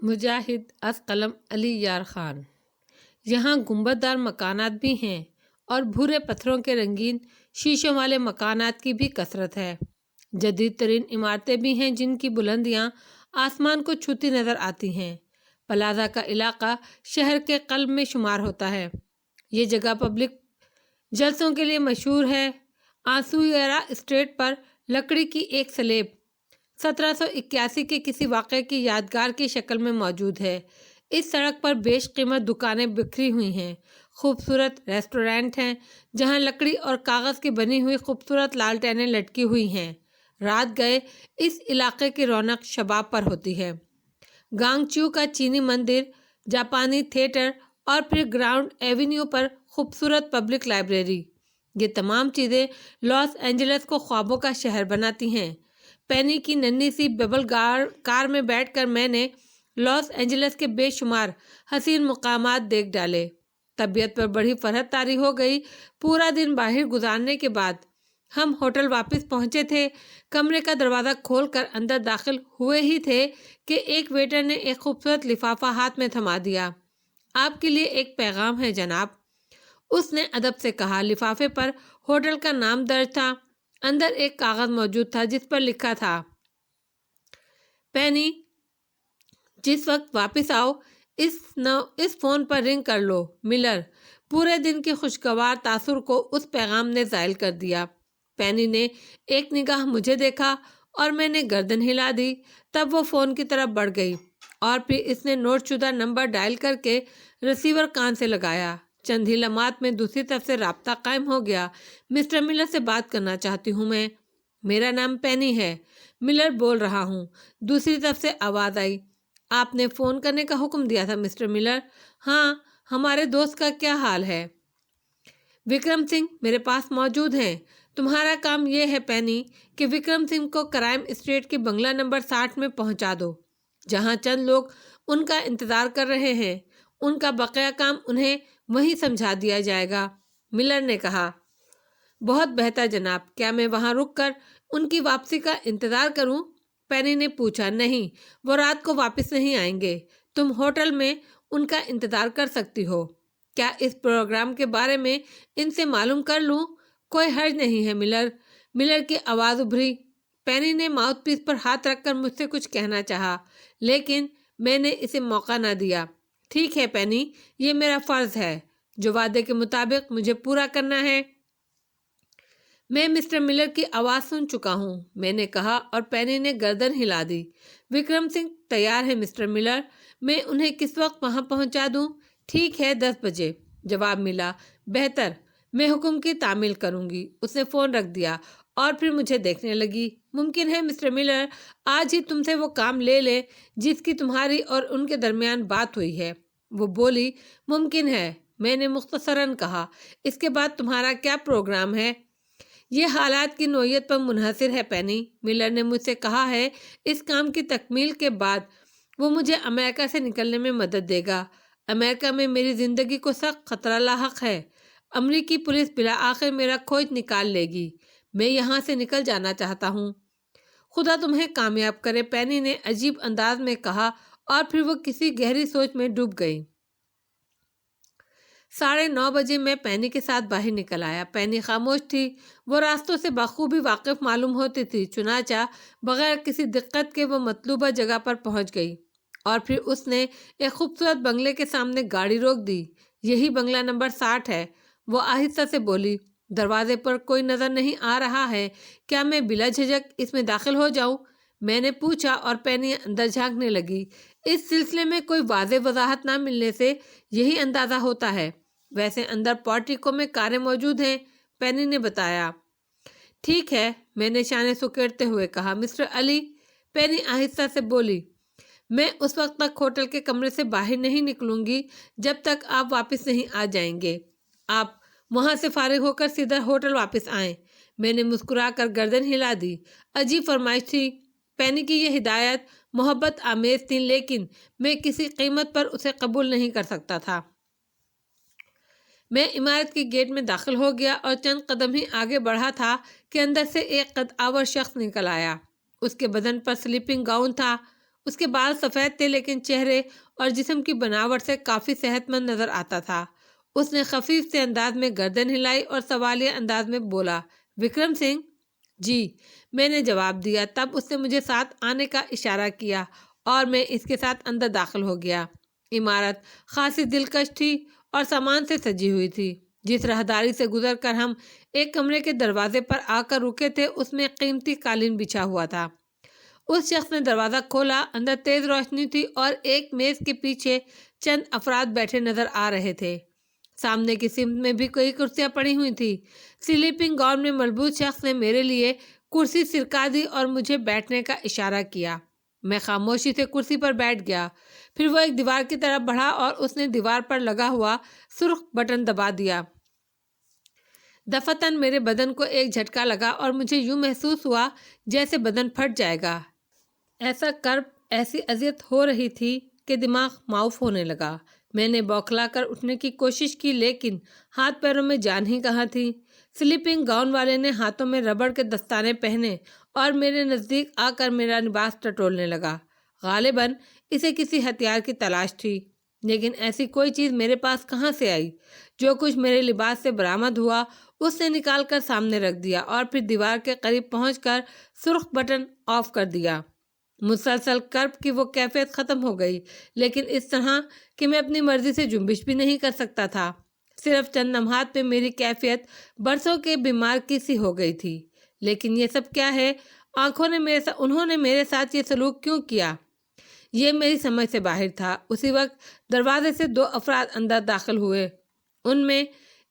مجاہد از قلم علی یار خان۔ یہاں گنبددار مکانات بھی ہیں اور بھورے پتھروں کے رنگین شیشوں والے مکانات کی بھی کثرت ہے۔ جدید ترین عمارتیں بھی ہیں جن کی بلندیاں آسمان کو چھوتی نظر آتی ہیں۔ پلازہ کا علاقہ شہر کے قلب میں شمار ہوتا ہے۔ یہ جگہ پبلک جلسوں کے لیے مشہور ہے۔ آنسویرا اسٹریٹ پر لکڑی کی ایک سلیب 1781 کے کسی واقعے کی یادگار کی شکل میں موجود ہے۔ اس سڑک پر بیش قیمت دکانیں بکھری ہوئی ہیں۔ خوبصورت ریسٹورینٹ ہیں جہاں لکڑی اور کاغذ کی بنی ہوئی خوبصورت لالٹینیں لٹکی ہوئی ہیں۔ رات گئے اس علاقے کی رونق شباب پر ہوتی ہے۔ گانگ چیو کا چینی مندر، جاپانی تھیٹر اور پھر گراؤنڈ ایونیو پر خوبصورت پبلک لائبریری، یہ تمام چیزیں لاس اینجلس کو خوابوں کا شہر بناتی ہیں۔ پینی کی ننھی سی ببل کار میں بیٹھ کر میں نے لاس اینجلس کے بے شمار حسین مقامات دیکھ ڈالے۔ طبیعت پر بڑی فرحت طاری ہو گئی۔ پورا دن باہر گزارنے کے بعد ہم ہوٹل واپس پہنچے تھے۔ کمرے کا دروازہ کھول کر اندر داخل ہوئے ہی تھے کہ ایک ویٹر نے ایک خوبصورت لفافہ ہاتھ میں تھما دیا۔ آپ کے لیے ایک پیغام ہے جناب، اس نے ادب سے کہا۔ لفافے پر ہوٹل کا نام درج تھا۔ اندر ایک کاغذ موجود تھا جس پر لکھا تھا، پینی، جس وقت واپس آؤ اس فون پر رنگ کر لو، ملر۔ پورے دن کی خوشگوار تاثر کو اس پیغام نے زائل کر دیا۔ پینی نے ایک نگاہ مجھے دیکھا اور میں نے گردن ہلا دی۔ تب وہ فون کی طرف بڑھ گئی اور پھر اس نے نوٹ شدہ نمبر ڈائل کر کے ریسیور کان سے لگایا۔ چند ہی لمحات میں دوسری طرف سے رابطہ قائم ہو گیا۔ مسٹر ملر سے بات کرنا چاہتی ہوں میں۔ میرا نام پینی ہے، ملر بول رہا ہوں۔ دوسری طرف سے آواز آئی، آپ نے فون کرنے کا حکم دیا تھا مسٹر ملر؟ ہاں، ہمارے دوست کا کیا حال ہے؟ وکرم سنگھ میرے پاس موجود ہیں۔ تمہارا کام یہ ہے پینی کہ وکرم سنگھ کو کرائم اسٹریٹ کی بنگلہ نمبر 60 میں پہنچا دو، جہاں چند لوگ ان کا انتظار کر رہے ہیں۔ ان کا بقیہ کام انہیں وہیں سمجھا دیا جائے گا۔ ملر نے کہا، بہت بہتر جناب، کیا میں وہاں رک کر ان کی واپسی کا انتظار کروں؟ پینی نے پوچھا، نہیں، وہ رات کو واپس نہیں آئیں گے۔ تم ہوٹل میں ان کا انتظار کر سکتی ہو۔ کیا اس پروگرام کے بارے میں ان سے معلوم کر لوں؟ کوئی حرج نہیں ہے ملر۔ ملر کی آواز ابھری۔ پینی نے ماؤتھ پیس پر ہاتھ رکھ کر مجھ سے کچھ کہنا چاہا، لیکن میں نے اسے موقع نہ دیا۔ ٹھیک ہے پینی، یہ میرا فرض ہے جو وعدے کے مطابق مجھے پورا کرنا ہے۔ میں مسٹر ملر کی آواز سن چکا ہوں، میں نے کہا اور پینی نے گردن ہلا دی۔ وکرم سنگھ تیار ہے مسٹر ملر، میں انہیں کس وقت وہاں پہنچا دوں؟ ٹھیک ہے، 10 بجے، جواب ملا۔ بہتر، میں حکم کی تعمیل کروں گی۔ اس نے فون رکھ دیا اور پھر مجھے دیکھنے لگی۔ ممکن ہے مسٹر ملر آج ہی تم سے وہ کام لے لیں جس کی تمہاری اور ان کے درمیان بات ہوئی ہے۔ وہ بولی، ممکن ہے، میں نے مختصراً کہا۔ اس کے بعد تمہارا کیا پروگرام ہے؟ یہ حالات کی نوعیت پر منحصر ہے پینی۔ ملر نے مجھ سے کہا ہے اس کام کی تکمیل کے بعد وہ مجھے امریکہ سے نکلنے میں مدد دے گا۔ امریکہ میں میری زندگی کو سخت خطرہ لاحق ہے۔ امریکی پولیس بالآخر میرا کھوج نکال لے گی۔ میں یہاں سے نکل جانا چاہتا ہوں۔ خدا تمہیں کامیاب کرے، پینی نے عجیب انداز میں کہا اور پھر وہ کسی گہری سوچ میں ڈوب گئی۔ 9:30 بجے میں پینی کے ساتھ باہر نکل آیا۔ پینی خاموش تھی۔ وہ راستوں سے بخوبی واقف معلوم ہوتی تھی، چنانچہ بغیر کسی دقت کے وہ مطلوبہ جگہ پر پہنچ گئی اور پھر اس نے ایک خوبصورت بنگلے کے سامنے گاڑی روک دی۔ یہی بنگلہ نمبر 60 ہے، وہ آہستہ سے بولی۔ دروازے پر کوئی نظر نہیں آ رہا ہے، کیا میں بلا جھجک اس میں داخل ہو جاؤں؟ میں نے پوچھا اور پینی اندر جھانکنے لگی۔ اس سلسلے میں کوئی واضح وضاحت نہ ملنے سے یہی اندازہ ہوتا ہے۔ ویسے اندر پورٹیکو میں کاریں موجود ہیں، پینی نے بتایا۔ ٹھیک ہے، میں نے شانے سکیڑتے ہوئے کہا۔ مسٹر علی، پینی آہستہ سے بولی، میں اس وقت تک ہوٹل کے کمرے سے باہر نہیں نکلوں گی جب تک آپ واپس نہیں آ جائیں گے۔ آپ وہاں سے فارغ ہو کر سیدھا ہوٹل واپس آئیں۔ میں نے مسکرا کر گردن ہلا دی۔ عجیب فرمائش تھی۔ پینی کی یہ ہدایت محبت آمیز تھی، لیکن میں کسی قیمت پر اسے قبول نہیں کر سکتا تھا۔ میں عمارت کی گیٹ میں داخل ہو گیا اور چند قدم ہی آگے بڑھا تھا کہ اندر سے ایک قد آور شخص نکل آیا۔ اس کے بدن پر سلیپنگ گاؤن تھا۔ اس کے بال سفید تھے لیکن چہرے اور جسم کی بناوٹ سے کافی صحت مند نظر آتا تھا۔ اس نے خفیف سے انداز میں گردن ہلائی اور سوالیہ انداز میں بولا، وکرم سنگھ؟ جی، میں نے جواب دیا۔ تب اس نے مجھے ساتھ آنے کا اشارہ کیا اور میں اس کے ساتھ اندر داخل ہو گیا۔ عمارت خاصی دلکش تھی اور سامان سے سجی ہوئی تھی۔ جس راہداری سے گزر کر ہم ایک کمرے کے دروازے پر آ کر رکے تھے اس میں قیمتی قالین بچھا ہوا تھا۔ اس شخص نے دروازہ کھولا، اندر تیز روشنی تھی اور ایک میز کے پیچھے چند افراد بیٹھے نظر آ رہے تھے۔ سامنے کی سمت میں بھی کئی کرسیاں پڑی ہوئی تھی۔ سلیپنگ گاؤن میں ملبوس شخص نے میرے لیے کرسی سرکا دی اور مجھے بیٹھنے کا اشارہ کیا۔ میں خاموشی سے کرسی پر بیٹھ گیا۔ پھر وہ ایک دیوار کی طرف بڑھا اور اس نے دیوار پر لگا ہوا سرخ بٹن دبا دیا۔ دفعتاً میرے بدن کو ایک جھٹکا لگا اور مجھے یوں محسوس ہوا جیسے بدن پھٹ جائے گا۔ ایسا کرب، ایسی اذیت ہو رہی تھی کہ دماغ معاف ہونے لگا۔ میں نے بوکھلا کر اٹھنے کی کوشش کی لیکن ہاتھ پیروں میں جان ہی کہاں تھی۔ سلیپنگ گاؤن والے نے ہاتھوں میں ربڑ کے دستانے پہنے اور میرے نزدیک آ کر میرا لباس ٹٹولنے لگا۔ غالباً اسے کسی ہتھیار کی تلاش تھی، لیکن ایسی کوئی چیز میرے پاس کہاں سے آئی؟ جو کچھ میرے لباس سے برآمد ہوا اس نے نکال کر سامنے رکھ دیا اور پھر دیوار کے قریب پہنچ کر سرخ بٹن آف کر دیا۔ مسلسل کرب کی وہ کیفیت ختم ہو گئی، لیکن اس طرح کہ میں اپنی مرضی سے جنبش بھی نہیں کر سکتا تھا۔ صرف چند لمحات میں میری کیفیت برسوں کے بیمار کی سی ہو گئی تھی۔ لیکن یہ سب کیا ہے؟ انہوں نے میرے ساتھ یہ سلوک کیوں کیا؟ یہ میری سمجھ سے باہر تھا۔ اسی وقت دروازے سے 2 افراد اندر داخل ہوئے۔ ان میں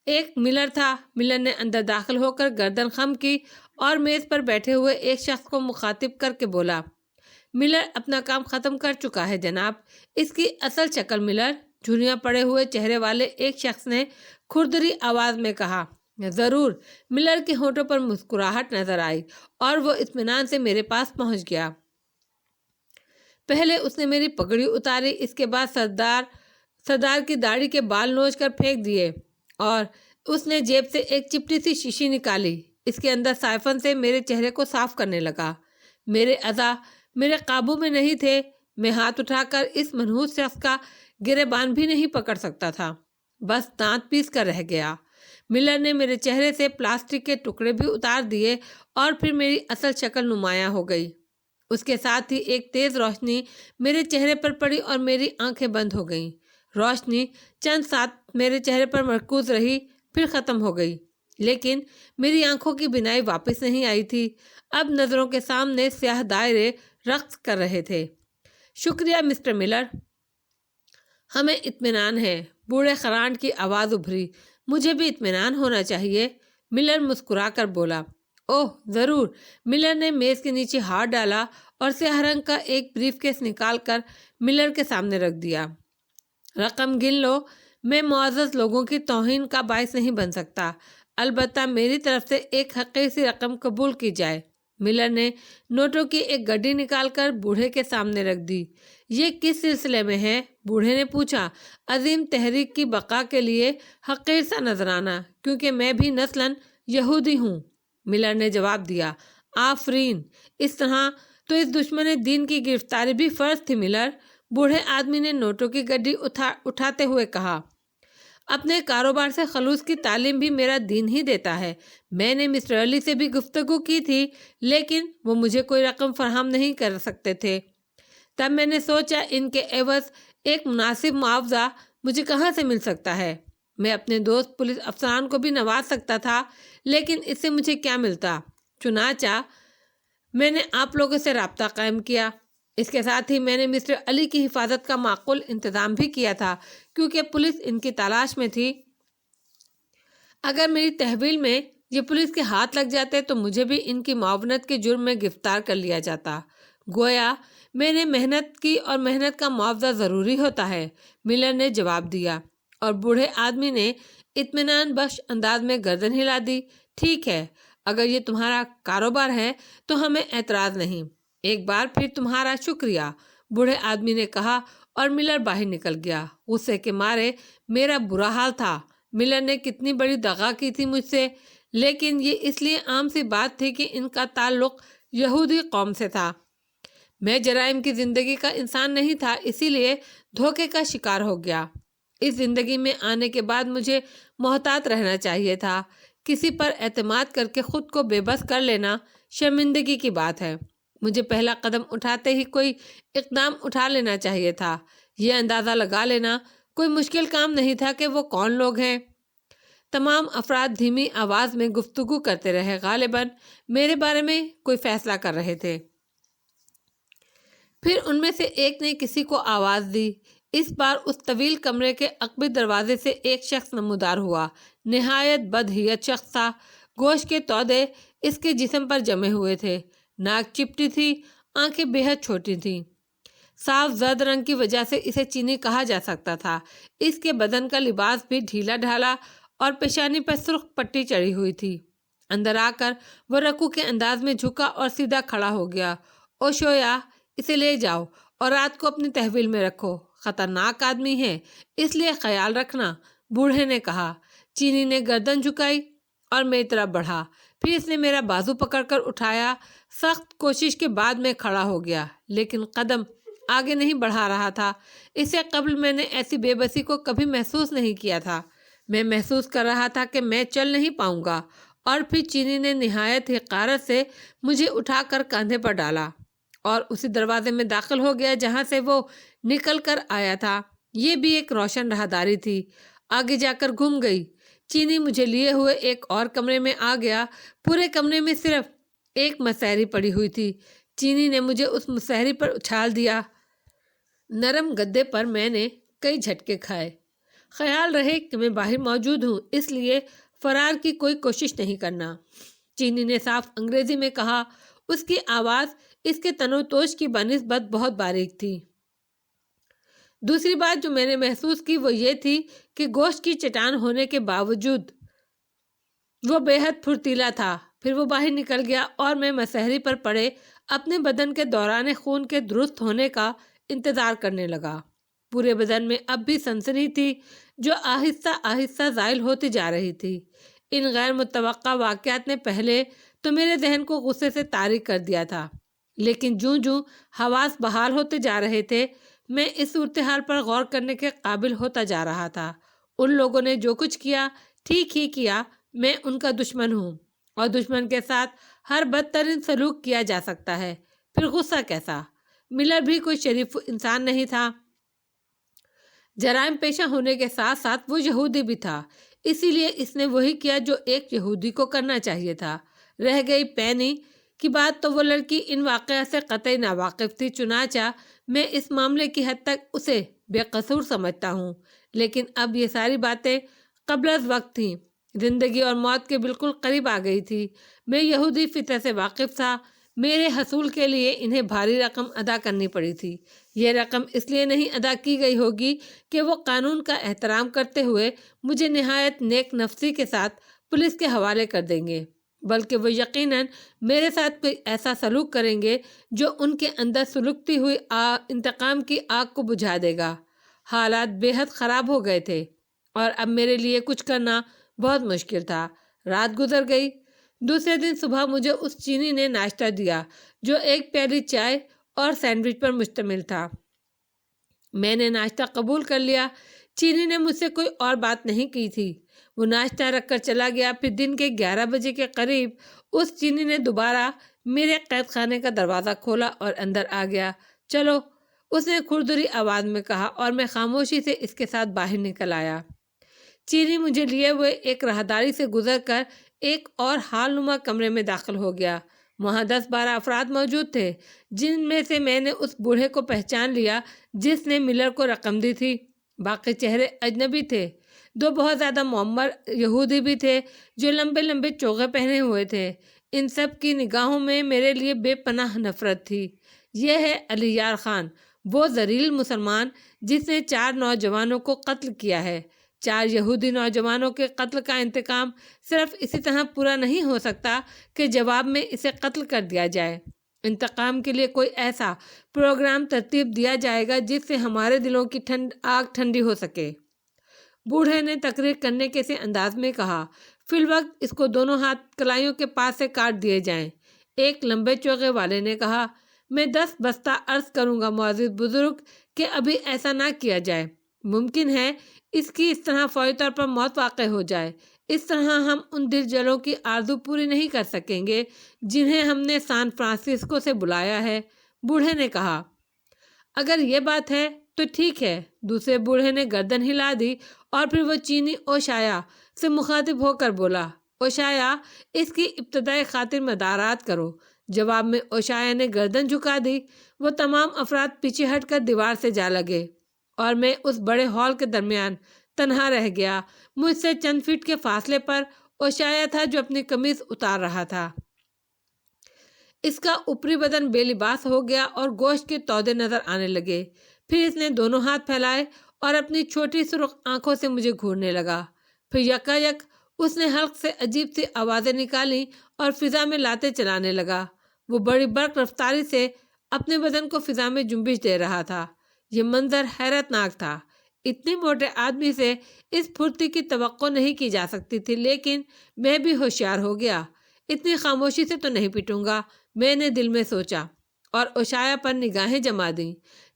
ایک ملر تھا۔ ملر نے اندر داخل ہو کر گردن خم کی اور میز پر بیٹھے ہوئے ایک شخص کو مخاطب کر کے بولا، ملر اپنا کام ختم کر چکا ہے جناب۔ اس کی اصل شکل ملر، جھریاں پڑے ہوئے چہرے والے ایک شخص نے کھردری آواز میں کہا۔ ضرور۔ ملر کے ہونٹوں پر مسکراہٹ نظر آئی اور وہ اطمینان سے میرے پاس پہنچ گیا۔ پہلے اس نے میری پگڑی اتاری، اس کے بعد سردار کی داڑھی کے بال نوچ کر پھینک دیے اور اس نے جیب سے ایک چپٹی سی شیشی نکالی۔ اس کے اندر سائفن سے میرے چہرے کو صاف کرنے لگا۔ میرے اعضاء میرے قابو میں نہیں تھے۔ میں ہاتھ اٹھا کر اس منحوس شخص کا گریبان بھی نہیں پکڑ سکتا تھا، بس دانت پیس کر رہ گیا۔ ملر نے میرے چہرے سے پلاسٹک کے ٹکڑے بھی اتار دیے اور پھر میری اصل شکل نمایاں ہو گئی۔ اس کے ساتھ ہی ایک تیز روشنی میرے چہرے پر پڑی اور میری آنکھیں بند ہو گئیں۔ روشنی چند ساتھ میرے چہرے پر مرکوز رہی، پھر ختم ہو گئی، لیکن میری آنکھوں کی بینائی واپس نہیں آئی تھی۔ اب نظروں کے سامنے سیاہ دائرے رقص کر رہے تھے۔ شکریہ مسٹر ملر، ہمیں اطمینان ہے۔ بوڑھے خرانڈ کی آواز ابھری۔ مجھے بھی اطمینان ہونا چاہیے، ملر مسکرا کر بولا۔ اوہ ضرور۔ ملر نے میز کے نیچے ہاتھ ڈالا اور سیاہ رنگ کا ایک بریف کیس نکال کر ملر کے سامنے رکھ دیا۔ رقم گن لو۔ میں معزز لوگوں کی توہین کا باعث نہیں بن سکتا، البتہ میری طرف سے ایک حقیر سی رقم قبول کی جائے۔ ملر نے نوٹوں کی ایک گڈی نکال کر بوڑھے کے سامنے رکھ دی۔ یہ کس سلسلے میں ہے؟ بوڑھے نے پوچھا۔ عظیم تحریک کی بقا کے لیے حقیر سا نذرانہ، کیونکہ میں بھی نسلاً یہودی ہوں، ملر نے جواب دیا۔ آفرین۔ اس طرح تو اس دشمن دین کی گرفتاری بھی فرض تھی ملر، بوڑھے آدمی نے نوٹوں کی گڈی اٹھاتے ہوئے کہا۔ اپنے کاروبار سے خلوص کی تعلیم بھی میرا دین ہی دیتا ہے۔ میں نے مسٹر علی سے بھی گفتگو کی تھی، لیکن وہ مجھے کوئی رقم فراہم نہیں کر سکتے تھے۔ تب میں نے سوچا ان کے عوض ایک مناسب معاوضہ مجھے کہاں سے مل سکتا ہے۔ میں اپنے دوست پولیس افسران کو بھی نواز سکتا تھا، لیکن اس سے مجھے کیا ملتا؟ چنانچہ میں نے آپ لوگوں سے رابطہ قائم کیا۔ اس کے ساتھ ہی میں نے مسٹر علی کی حفاظت کا معقول انتظام بھی کیا تھا، کیونکہ پولیس ان کی تلاش میں تھی۔ اگر میری تحویل میں یہ پولیس کے ہاتھ لگ جاتے تو مجھے بھی ان کی معاونت کے جرم میں گرفتار کر لیا جاتا۔ گویا میں نے محنت کی اور محنت کا معاوضہ ضروری ہوتا ہے، ملر نے جواب دیا، اور بوڑھے آدمی نے اطمینان بخش انداز میں گردن ہلا دی۔ ٹھیک ہے، اگر یہ تمہارا کاروبار ہے تو ہمیں اعتراض نہیں۔ ایک بار پھر تمہارا شکریہ، بوڑھے آدمی نے کہا اور ملر باہر نکل گیا۔ غصے کے مارے میرا برا حال تھا۔ ملر نے کتنی بڑی دغا کی تھی مجھ سے، لیکن یہ اس لیے عام سی بات تھی کہ ان کا تعلق یہودی قوم سے تھا۔ میں جرائم کی زندگی کا انسان نہیں تھا، اسی لیے دھوکے کا شکار ہو گیا۔ اس زندگی میں آنے کے بعد مجھے محتاط رہنا چاہیے تھا۔ کسی پر اعتماد کر کے خود کو بے بس کر لینا شرمندگی کی بات ہے۔ مجھے پہلا قدم اٹھاتے ہی کوئی اقدام اٹھا لینا چاہیے تھا۔ یہ اندازہ لگا لینا کوئی مشکل کام نہیں تھا کہ وہ کون لوگ ہیں۔ تمام افراد دھیمی آواز میں گفتگو کرتے رہے، غالباً میرے بارے میں کوئی فیصلہ کر رہے تھے۔ پھر ان میں سے ایک نے کسی کو آواز دی۔ اس بار اس طویل کمرے کے عقبی دروازے سے ایک شخص نمودار ہوا۔ نہایت بدحیت شخص تھا۔ گوشت کے تودے اس کے جسم پر جمے ہوئے تھے، ناک چپٹی تھی، آنکھیں بے حد چھوٹی تھیں۔ صاف زرد رنگ کی وجہ سے اسے چینی کہا جا سکتا تھا۔ اس کے بدن کا لباس بھی ڈھیلا ڈھالا اور پیشانی پر سرخ پٹی چڑھی ہوئی تھی۔ اندر آ کر وہ رکوع کے انداز میں جھکا اور سیدھا کھڑا ہو گیا۔ اوشویا، اسے لے جاؤ اور رات کو اپنی تحویل میں رکھو۔ خطرناک آدمی ہے، اس لیے خیال رکھنا، بوڑھے نے کہا۔ چینی نے گردن جھکائی اور میری طرف بڑھا۔ پھر اس نے میرا بازو پکڑ کر اٹھایا۔ سخت کوشش کے بعد میں کھڑا ہو گیا، لیکن قدم آگے نہیں بڑھا رہا تھا۔ اس سے قبل میں نے ایسی بے بسی کو کبھی محسوس نہیں کیا تھا۔ میں محسوس کر رہا تھا کہ میں چل نہیں پاؤں گا۔ اور پھر چینی نے نہایت حقارت سے مجھے اٹھا کر کاندھے پر ڈالا اور اسی دروازے میں داخل ہو گیا جہاں سے وہ نکل کر آیا تھا۔ یہ بھی ایک روشن راہداری تھی، آگے جا کر گم گئی۔ چینی مجھے لیے ہوئے ایک اور کمرے میں آ گیا۔ پورے کمرے میں صرف ایک مسہری پڑی ہوئی تھی۔ چینی نے مجھے اس مسہری پر اچھال دیا۔ نرم گدے پر میں نے کئی جھٹکے کھائے۔ خیال رہے کہ میں باہر موجود ہوں، اس لیے فرار کی کوئی کوشش نہیں کرنا، چینی نے صاف انگریزی میں کہا۔ اس کی آواز اس کے تن و توش کی بنسبت بہت باریک تھی۔ دوسری بات جو میں نے محسوس کی وہ یہ تھی کہ گوشت کی چٹان ہونے کے باوجود وہ بے حد پھرتیلا تھا۔ پھر وہ باہر نکل گیا اور میں مسہری پر پڑے اپنے بدن کے دوران خون کے درست ہونے کا انتظار کرنے لگا۔ پورے بدن میں اب بھی سنسنی تھی جو آہستہ آہستہ زائل ہوتی جا رہی تھی۔ ان غیر متوقع واقعات نے پہلے تو میرے ذہن کو غصے سے طاری کر دیا تھا، لیکن جوں جوں حواس بحال ہوتے جا رہے تھے میں اس صورتحال پر غور کرنے کے قابل ہوتا جا رہا تھا۔ ان لوگوں نے جو کچھ کیا ٹھیک ہی کیا، میں ان کا دشمن ہوں اور دشمن کے ساتھ ہر بدترین سلوک کیا جا سکتا ہے، پھر غصہ کیسا؟ ملر بھی کوئی شریف انسان نہیں تھا۔ جرائم پیشہ ہونے کے ساتھ ساتھ وہ یہودی بھی تھا، اسی لیے اس نے وہی کیا جو ایک یہودی کو کرنا چاہیے تھا۔ رہ گئی پینی کی بات تو وہ لڑکی ان واقعات سے قطعی ناواقف تھی، چنانچہ میں اس معاملے کی حد تک اسے بے قصور سمجھتا ہوں، لیکن اب یہ ساری باتیں قبل از وقت تھیں، زندگی اور موت کے بالکل قریب آ گئی تھی۔ میں یہودی فطرت سے واقف تھا، میرے حصول کے لیے انہیں بھاری رقم ادا کرنی پڑی تھی۔ یہ رقم اس لیے نہیں ادا کی گئی ہوگی کہ وہ قانون کا احترام کرتے ہوئے مجھے نہایت نیک نفسی کے ساتھ پولیس کے حوالے کر دیں گے، بلکہ وہ یقیناً میرے ساتھ کوئی ایسا سلوک کریں گے جو ان کے اندر سلگتی ہوئی انتقام کی آگ کو بجھا دے گا۔ حالات بے حد خراب ہو گئے تھے اور اب میرے لیے کچھ کرنا بہت مشکل تھا۔ رات گزر گئی۔ دوسرے دن صبح مجھے اس چینی نے ناشتہ دیا جو ایک پیالی چائے اور سینڈوچ پر مشتمل تھا۔ میں نے ناشتہ قبول کر لیا۔ چینی نے مجھ سے کوئی اور بات نہیں کی تھی۔ وہ ناشتہ رکھ کر چلا گیا۔ پھر دن کے 11 بجے کے قریب اس چینی نے دوبارہ میرے قید خانے کا دروازہ کھولا اور اندر آ گیا۔ چلو، اس نے کھردری آواز میں کہا اور میں خاموشی سے اس کے ساتھ باہر نکل آیا۔ چینی مجھے لیے ہوئے ایک راہداری سے گزر کر ایک اور حال نما کمرے میں داخل ہو گیا۔ وہاں 10-12 افراد موجود تھے، جن میں سے میں نے اس بوڑھے کو پہچان لیا جس نے ملر کو رقم دی تھی۔ باقی چہرے اجنبی تھے۔ 2 بہت زیادہ معمر یہودی بھی تھے جو لمبے لمبے چوغے پہنے ہوئے تھے۔ ان سب کی نگاہوں میں میرے لیے بے پناہ نفرت تھی۔ یہ ہے علی یار خان، وہ ذلیل مسلمان جس نے 4 نوجوانوں کو قتل کیا ہے۔ 4 یہودی نوجوانوں کے قتل کا انتقام صرف اسی طرح پورا نہیں ہو سکتا کہ جواب میں اسے قتل کر دیا جائے۔ انتقام کے لیے کوئی ایسا پروگرام ترتیب دیا جائے گا جس سے ہمارے دلوں کی آگ ٹھنڈی ہو سکے۔ بوڑھے نے تقریر کرنے کے سے انداز میں کہا، فی الوقت اس کو دونوں ہاتھ کلائیوں کے پاس سے کاٹ دیے جائیں۔ ایک لمبے چوغے والے نے کہا، میں 10 بستہ عرض کروں گا معزز بزرگ کہ ابھی ایسا نہ کیا جائے، ممکن ہے اس کی اس طرح فوری طور پر موت واقع ہو جائے، اس طرح ہم ان دل جلوں کی آرزو پوری نہیں کر سکیں گے جنہیں ہم نے سان فرانسسکو سے بلایا ہے۔ بوڑھے نے کہا، اگر یہ بات ہے تو ٹھیک ہے۔ دوسرے بوڑھے نے گردن ہلا دی اور پھر وہ چینی اوشایا سے مخاطب ہو کر بولا، اوشایا اس کی ابتدائی خاطر مدارات کرو۔ جواب میں اوشایا نے گردن جھکا دی۔ وہ تمام افراد پیچھے ہٹ کر دیوار سے جا لگے اور میں اس بڑے ہال کے درمیان تنہا رہ گیا۔ مجھ سے چند فٹ کے فاصلے پر اوشایا تھا جو اپنی قمیض اتار رہا تھا۔ اس کا اوپری بدن بے لباس ہو گیا اور گوشت کے تودے نظر آنے لگے۔ پھر اس نے دونوں ہاتھ پھیلائے اور اپنی چھوٹی سرخ آنکھوں سے مجھے گھورنے لگا۔ پھر یکا یک اس نے حلق سے عجیب سی آوازیں نکالی اور فضا میں لاتیں چلانے لگا۔ وہ بڑی برق رفتاری سے اپنے بدن کو فضا میں جنبش دے رہا تھا۔ یہ منظر حیرت ناک تھا۔ اتنی موٹے آدمی سے اس پھرتی کی توقع نہیں کی جا سکتی تھی، لیکن میں بھی ہوشیار ہو گیا۔ اتنی خاموشی سے تو نہیں پٹوں گا، میں نے دل میں سوچا، اور اوشایا پر نگاہیں جما دیں۔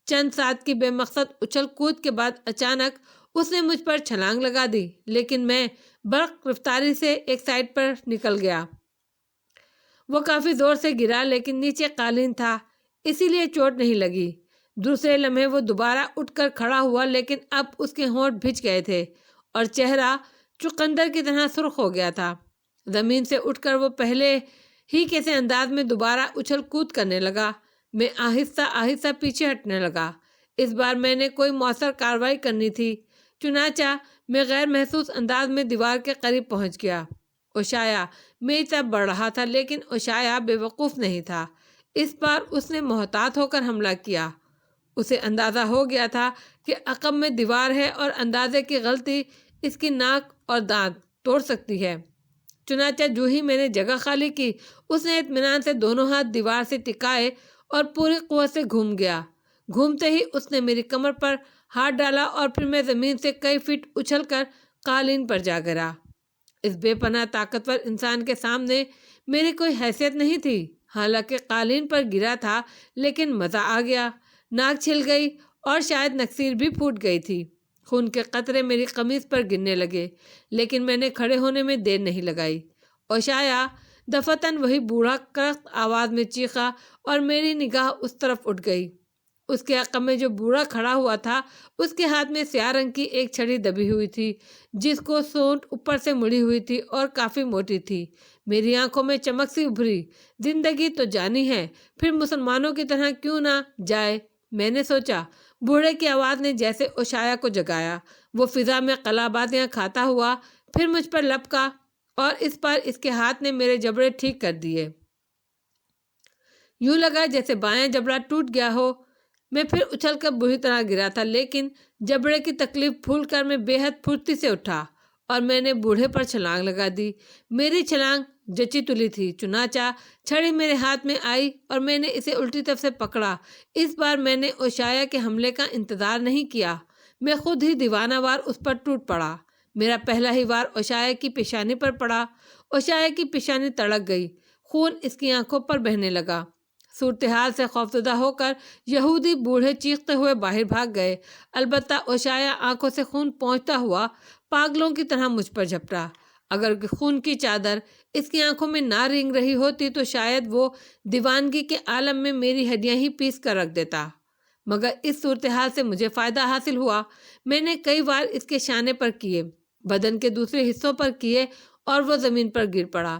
چند ساتھ کی بے مقصد اچھل کود کے بعد اچانک اس نے مجھ پر چھلانگ لگا دی، لیکن میں برق رفتاری سے ایک سائڈ پر نکل گیا۔ وہ کافی زور سے گرا، لیکن نیچے قالین تھا، اسی لیے چوٹ نہیں لگی۔ دوسرے لمحے وہ دوبارہ اٹھ کر کھڑا ہوا، لیکن اب اس کے ہونٹ بھج گئے تھے اور چہرہ چقندر کی طرح سرخ ہو گیا تھا۔ زمین سے اٹھ کر وہ پہلے ہی کے سے انداز میں دوبارہ اچھل کود کرنے لگا۔ میں آہستہ آہستہ پیچھے ہٹنے لگا۔ اس بار میں نے کوئی مؤثر کارروائی کرنی تھی، چنانچہ میں غیر محسوس انداز میں دیوار کے قریب پہنچ گیا۔ اوشایا میری طرف بڑھ رہا تھا، لیکن اوشایا بے وقوف نہیں تھا۔ اس بار اس نے محتاط ہو کر حملہ کیا۔ اسے اندازہ ہو گیا تھا کہ عقب میں دیوار ہے اور اندازے کی غلطی اس کی ناک اور دانت توڑ سکتی ہے۔ چنانچہ جو ہی میں نے جگہ خالی کی، اس نے اطمینان سے دونوں ہاتھ دیوار سے ٹکائے اور پوری قوت سے گھوم گیا۔ گھومتے ہی اس نے میری کمر پر ہاتھ ڈالا اور پھر میں زمین سے کئی فٹ اچھل کر قالین پر جا گرا۔ اس بے پناہ طاقتور انسان کے سامنے میری کوئی حیثیت نہیں تھی۔ حالانکہ قالین پر گرا تھا، لیکن مزہ آ گیا۔ ناک چھل گئی اور شاید نکسیر بھی پھوٹ گئی تھی۔ خون کے قطرے میری قمیض پر گرنے لگے، لیکن میں نے کھڑے ہونے میں دیر نہیں لگائی۔ اوشایا دفعتاً وہی بوڑھا کرخت آواز میں چیخا اور میری نگاہ اس طرف اٹھ گئی۔ اس کے عقب میں جو بوڑھا کھڑا ہوا تھا، اس کے ہاتھ میں سیاہ رنگ کی ایک چھڑی دبی ہوئی تھی، جس کو سونٹ اوپر سے مڑی ہوئی تھی اور کافی موٹی تھی۔ میری آنکھوں میں چمک سی ابھری۔ زندگی تو جانی ہے، پھر مسلمانوں کی طرح کیوں نہ جائے، میں نے سوچا۔ بوڑھے کی آواز نے جیسے اوشایا کو جگایا۔ وہ فضا میں قلابازیاں کھاتا ہوا پھر مجھ پر لپکا اور اس پر اس کے ہاتھ نے میرے جبڑے ٹھیک کر دیے۔ یوں لگا جیسے بایاں جبڑا ٹوٹ گیا ہو۔ میں پھر اچھل کر بری طرح گرا تھا، لیکن جبڑے کی تکلیف بھول کر میں بے حد پھرتی سے اٹھا اور میں نے بوڑھے پر چھلانگ لگا دی۔ میری چھلانگ جچی تلی تھی، چنانچہ چھڑی میرے ہاتھ میں آئی اور میں نے اسے الٹی طرف سے پکڑا۔ اس بار میں نے اوشایا کے حملے کا انتظار نہیں کیا، میں خود ہی دیوانہ وار اس پر ٹوٹ پڑا۔ میرا پہلا ہی وار اوشایا کی پیشانی پر پڑا۔ اوشایا کی پیشانی تڑک گئی، خون اس کی آنکھوں پر بہنے لگا۔ صورتحال سے خوفزدہ ہو کر یہودی بوڑھے چیختے ہوئے باہر بھاگ گئے۔ البتہ اوشایا آنکھوں سے خون پہنچتا ہوا پاگلوں کی طرح مجھ پر جھپٹا۔ اگر خون کی چادر اس کی آنکھوں میں نہ رینگ رہی ہوتی تو شاید وہ دیوانگی کے عالم میں میری ہڈیاں ہی پیس کر رکھ دیتا۔ مگر اس صورتحال سے مجھے فائدہ حاصل ہوا۔ میں نے کئی وار اس کے شانے پر کیے، بدن کے دوسرے حصوں پر کیے اور وہ زمین پر گر پڑا۔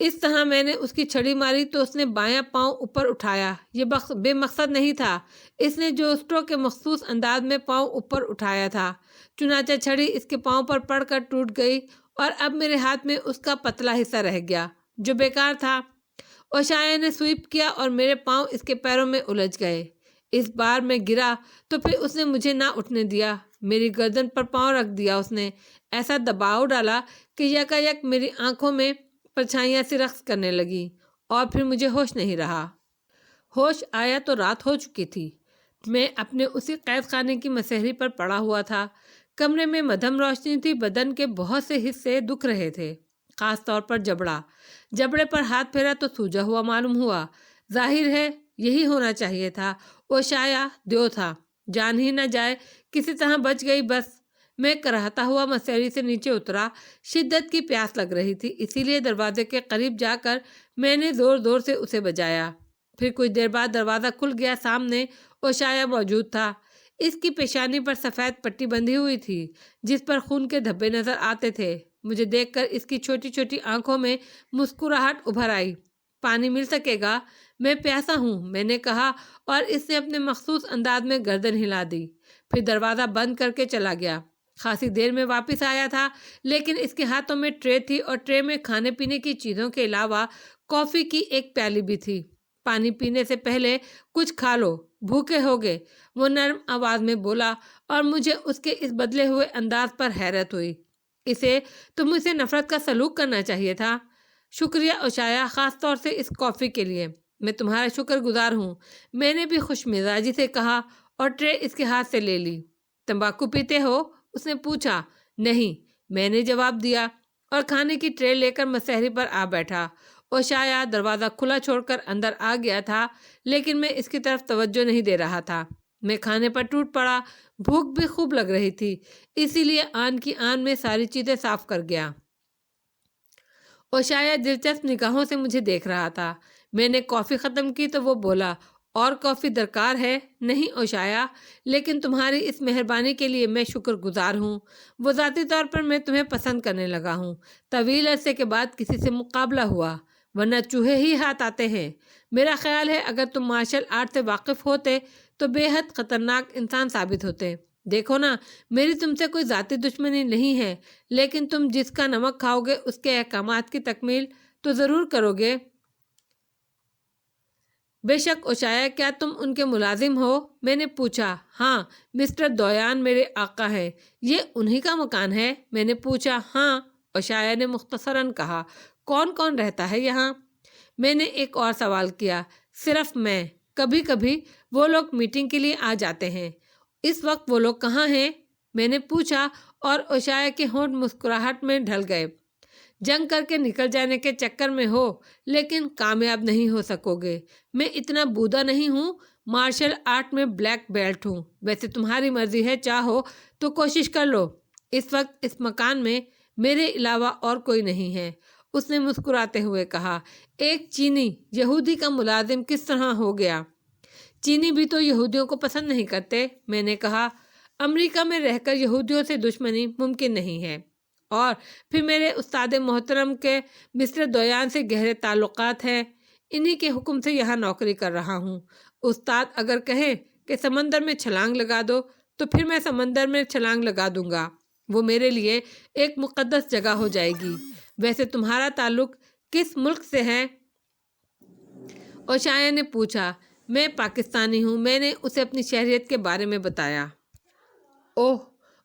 اس طرح میں نے اس کی چھڑی ماری تو اس نے بایاں پاؤں اوپر اٹھایا۔ یہ بے مقصد نہیں تھا، اس نے جوسٹو کے مخصوص انداز میں پاؤں اوپر اٹھایا تھا۔ چنانچہ چھڑی اس کے پاؤں پر پڑ کر ٹوٹ گئی اور اب میرے ہاتھ میں اس کا پتلا حصہ رہ گیا جو بیکار تھا۔ اوشایا نے سویپ کیا اور میرے پاؤں اس کے پیروں میں الجھ گئے۔ اس بار میں گرا تو پھر اس نے مجھے نہ اٹھنے دیا، میری گردن پر پاؤں رکھ دیا۔ اس نے ایسا دباؤ ڈالا کہ یکا یک میری آنکھوں میں پرچھائیاں سی رقص کرنے لگی اور پھر مجھے ہوش نہیں رہا۔ ہوش آیا تو رات ہو چکی تھی۔ میں اپنے اسی قید خانے کی مسہری پر پڑا ہوا تھا۔ کمرے میں مدھم روشنی تھی، بدن کے بہت سے حصے دکھ رہے تھے، خاص طور پر جبڑے پر ہاتھ پھیرا تو سوجا ہوا معلوم ہوا۔ ظاہر ہے یہی ہونا چاہیے تھا۔ اوشایا دیو تھا، جان ہی نہ جائے، کسی طرح بچ گئی بس۔ میں کراہتا ہوا مسیری سے نیچے اترا۔ شدت کی پیاس لگ رہی تھی، اسی لیے دروازے کے قریب جا کر میں نے زور زور سے اسے بجایا۔ پھر کچھ دیر بعد دروازہ کھل گیا۔ سامنے اوشایا موجود تھا۔ اس کی پیشانی پر سفید پٹی بندھی ہوئی تھی جس پر خون کے دھبے نظر آتے تھے۔ مجھے دیکھ کر اس کی چھوٹی چھوٹی آنکھوں میں مسکراہٹ ابھر آئی۔ پانی مل سکے گا؟ میں پیاسا ہوں، میں نے کہا، اور اس نے اپنے مخصوص انداز میں گردن ہلا دی۔ پھر دروازہ بند کر کے چلا گیا۔ خاصی دیر میں واپس آیا تھا، لیکن اس کے ہاتھوں میں ٹرے تھی اور ٹرے میں کھانے پینے کی چیزوں کے علاوہ کافی کی ایک پیالی بھی تھی۔ پانی پینے سے پہلے کچھ کھا لو، بھوکے ہوگے، وہ نرم آواز میں بولا، اور مجھے اس کے اس بدلے ہوئے انداز پر حیرت ہوئی۔ اسے تو مجھ سے نفرت کا سلوک کرنا چاہیے تھا۔ شکریہ اوشایا، خاص طور سے اس کافی کے لیے، میں تمہارا شکر گزار ہوں، میں نے بھی خوش مزاجی سے کہا اور ٹرے اس کے ہاتھ سے لے لی۔ تمباکو پیتے ہو؟ اس نے پوچھا۔ نہیں، میں نے جواب دیا، اور کھانے کی ٹرے لے کر مسحری پر آ بیٹھا۔ اوشایا دروازہ کھلا چھوڑ کر اندر آ گیا تھا، لیکن میں اس کی طرف توجہ نہیں دے رہا تھا۔ میں کھانے پر ٹوٹ پڑا، بھوک بھی خوب لگ رہی تھی، اسی لیے آن کی آن میں ساری چیزیں صاف کر گیا۔ اوشایا دلچسپ نگاہوں سے مجھے دیکھ رہا تھا۔ میں نے کافی ختم کی تو وہ بولا، اور کافی درکار ہے؟ نہیں اوشایا، لیکن تمہاری اس مہربانی کے لیے میں شکر گزار ہوں۔ وہ ذاتی طور پر میں تمہیں پسند کرنے لگا ہوں۔ طویل عرصے کے بعد کسی سے مقابلہ ہوا، ورنہ چوہے ہی ہاتھ آتے ہیں۔ میرا خیال ہے اگر تم مارشل آرٹ سے واقف ہوتے تو بے حد خطرناک انسان ثابت ہوتے۔ دیکھو نا، میری تم سے کوئی ذاتی دشمنی نہیں ہے، لیکن تم جس کا نمک کھاؤ گے اس کے احکامات کی تکمیل تو ضرور کرو گے۔ بے شک اوشایا، کیا تم ان کے ملازم ہو؟ میں نے پوچھا۔ ہاں، مسٹر دویان میرے آقا ہے۔ یہ انہی کا مکان ہے؟ میں نے پوچھا۔ ہاں، اوشایا نے مختصراً کہا۔ کون کون رہتا ہے یہاں؟ میں نے ایک اور سوال کیا۔ صرف میں، کبھی کبھی وہ لوگ میٹنگ کے لیے آ جاتے ہیں۔ اس وقت وہ لوگ کہاں ہیں؟ میں نے پوچھا، اور اوشایا کے ہونٹ مسکراہٹ میں ڈھل گئے۔ جنگ کر کے نکل جانے کے چکر میں ہو، لیکن کامیاب نہیں ہو سکو گے۔ میں اتنا بودا نہیں ہوں، مارشل آرٹ میں بلیک بیلٹ ہوں۔ ویسے تمہاری مرضی ہے، چاہو تو کوشش کر لو۔ اس وقت اس مکان میں میرے علاوہ اور کوئی نہیں ہے، اس نے مسکراتے ہوئے کہا۔ ایک چینی یہودی کا ملازم کس طرح ہو گیا؟ چینی بھی تو یہودیوں کو پسند نہیں کرتے، میں نے کہا۔ امریکہ میں رہ کر یہودیوں سے دشمنی ممکن نہیں ہے، اور پھر میرے استاد محترم کے مسٹر دویان سے گہرے تعلقات ہیں، انہی کے حکم سے یہاں نوکری کر رہا ہوں۔ استاد اگر کہیں کہ سمندر میں چھلانگ لگا دو تو پھر میں سمندر میں چھلانگ لگا دوں گا، وہ میرے لیے ایک مقدس جگہ ہو جائے گی۔ ویسے تمہارا تعلق کس ملک سے ہے؟ اوشایا نے پوچھا۔ میں پاکستانی ہوں، میں نے اسے اپنی شہریت کے بارے میں بتایا۔ اوہ،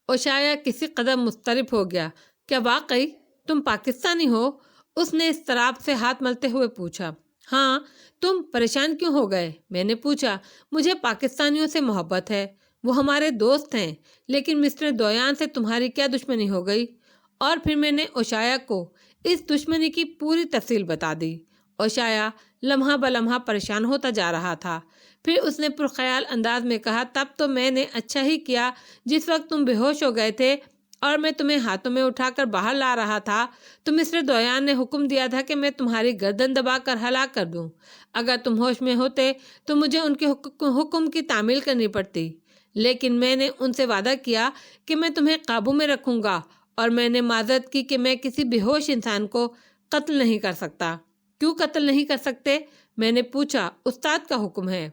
اوشایا کسی قدر مضطرب ہو گیا۔ کیا واقعی تم پاکستانی ہو؟ اس نے اضطراب سے ہاتھ ملتے ہوئے پوچھا۔ ہاں، تم پریشان کیوں ہو گئے؟ میں نے پوچھا۔ مجھے پاکستانیوں سے محبت ہے، وہ ہمارے دوست ہیں، لیکن مسٹر دویان سے تمہاری کیا دشمنی ہو گئی؟ اور پھر میں نے اوشایا کو اس دشمنی کی پوری تفصیل بتا دی۔ اوشایا لمحہ بلمحہ پریشان ہوتا جا رہا تھا۔ پھر اس نے پرخیال انداز میں کہا، تب تو میں نے اچھا ہی کیا جس وقت تم بے ہوش ہو گئے تھے اور میں تمہیں ہاتھوں میں اٹھا کر باہر لا رہا تھا تو مسٹر دویان نے حکم دیا تھا کہ میں تمہاری گردن دبا کر ہلاک کر دوں۔ اگر تم ہوش میں ہوتے تو مجھے ان کے حکم کی تعمیل کرنی پڑتی، لیکن میں نے ان سے وعدہ کیا کہ میں تمہیں قابو میں رکھوں گا، اور میں نے معذرت کی کہ میں کسی بے ہوش انسان کو قتل نہیں کر سکتا۔ کیوں قتل نہیں کر سکتے؟ میں نے پوچھا۔ استاد کا حکم ہے۔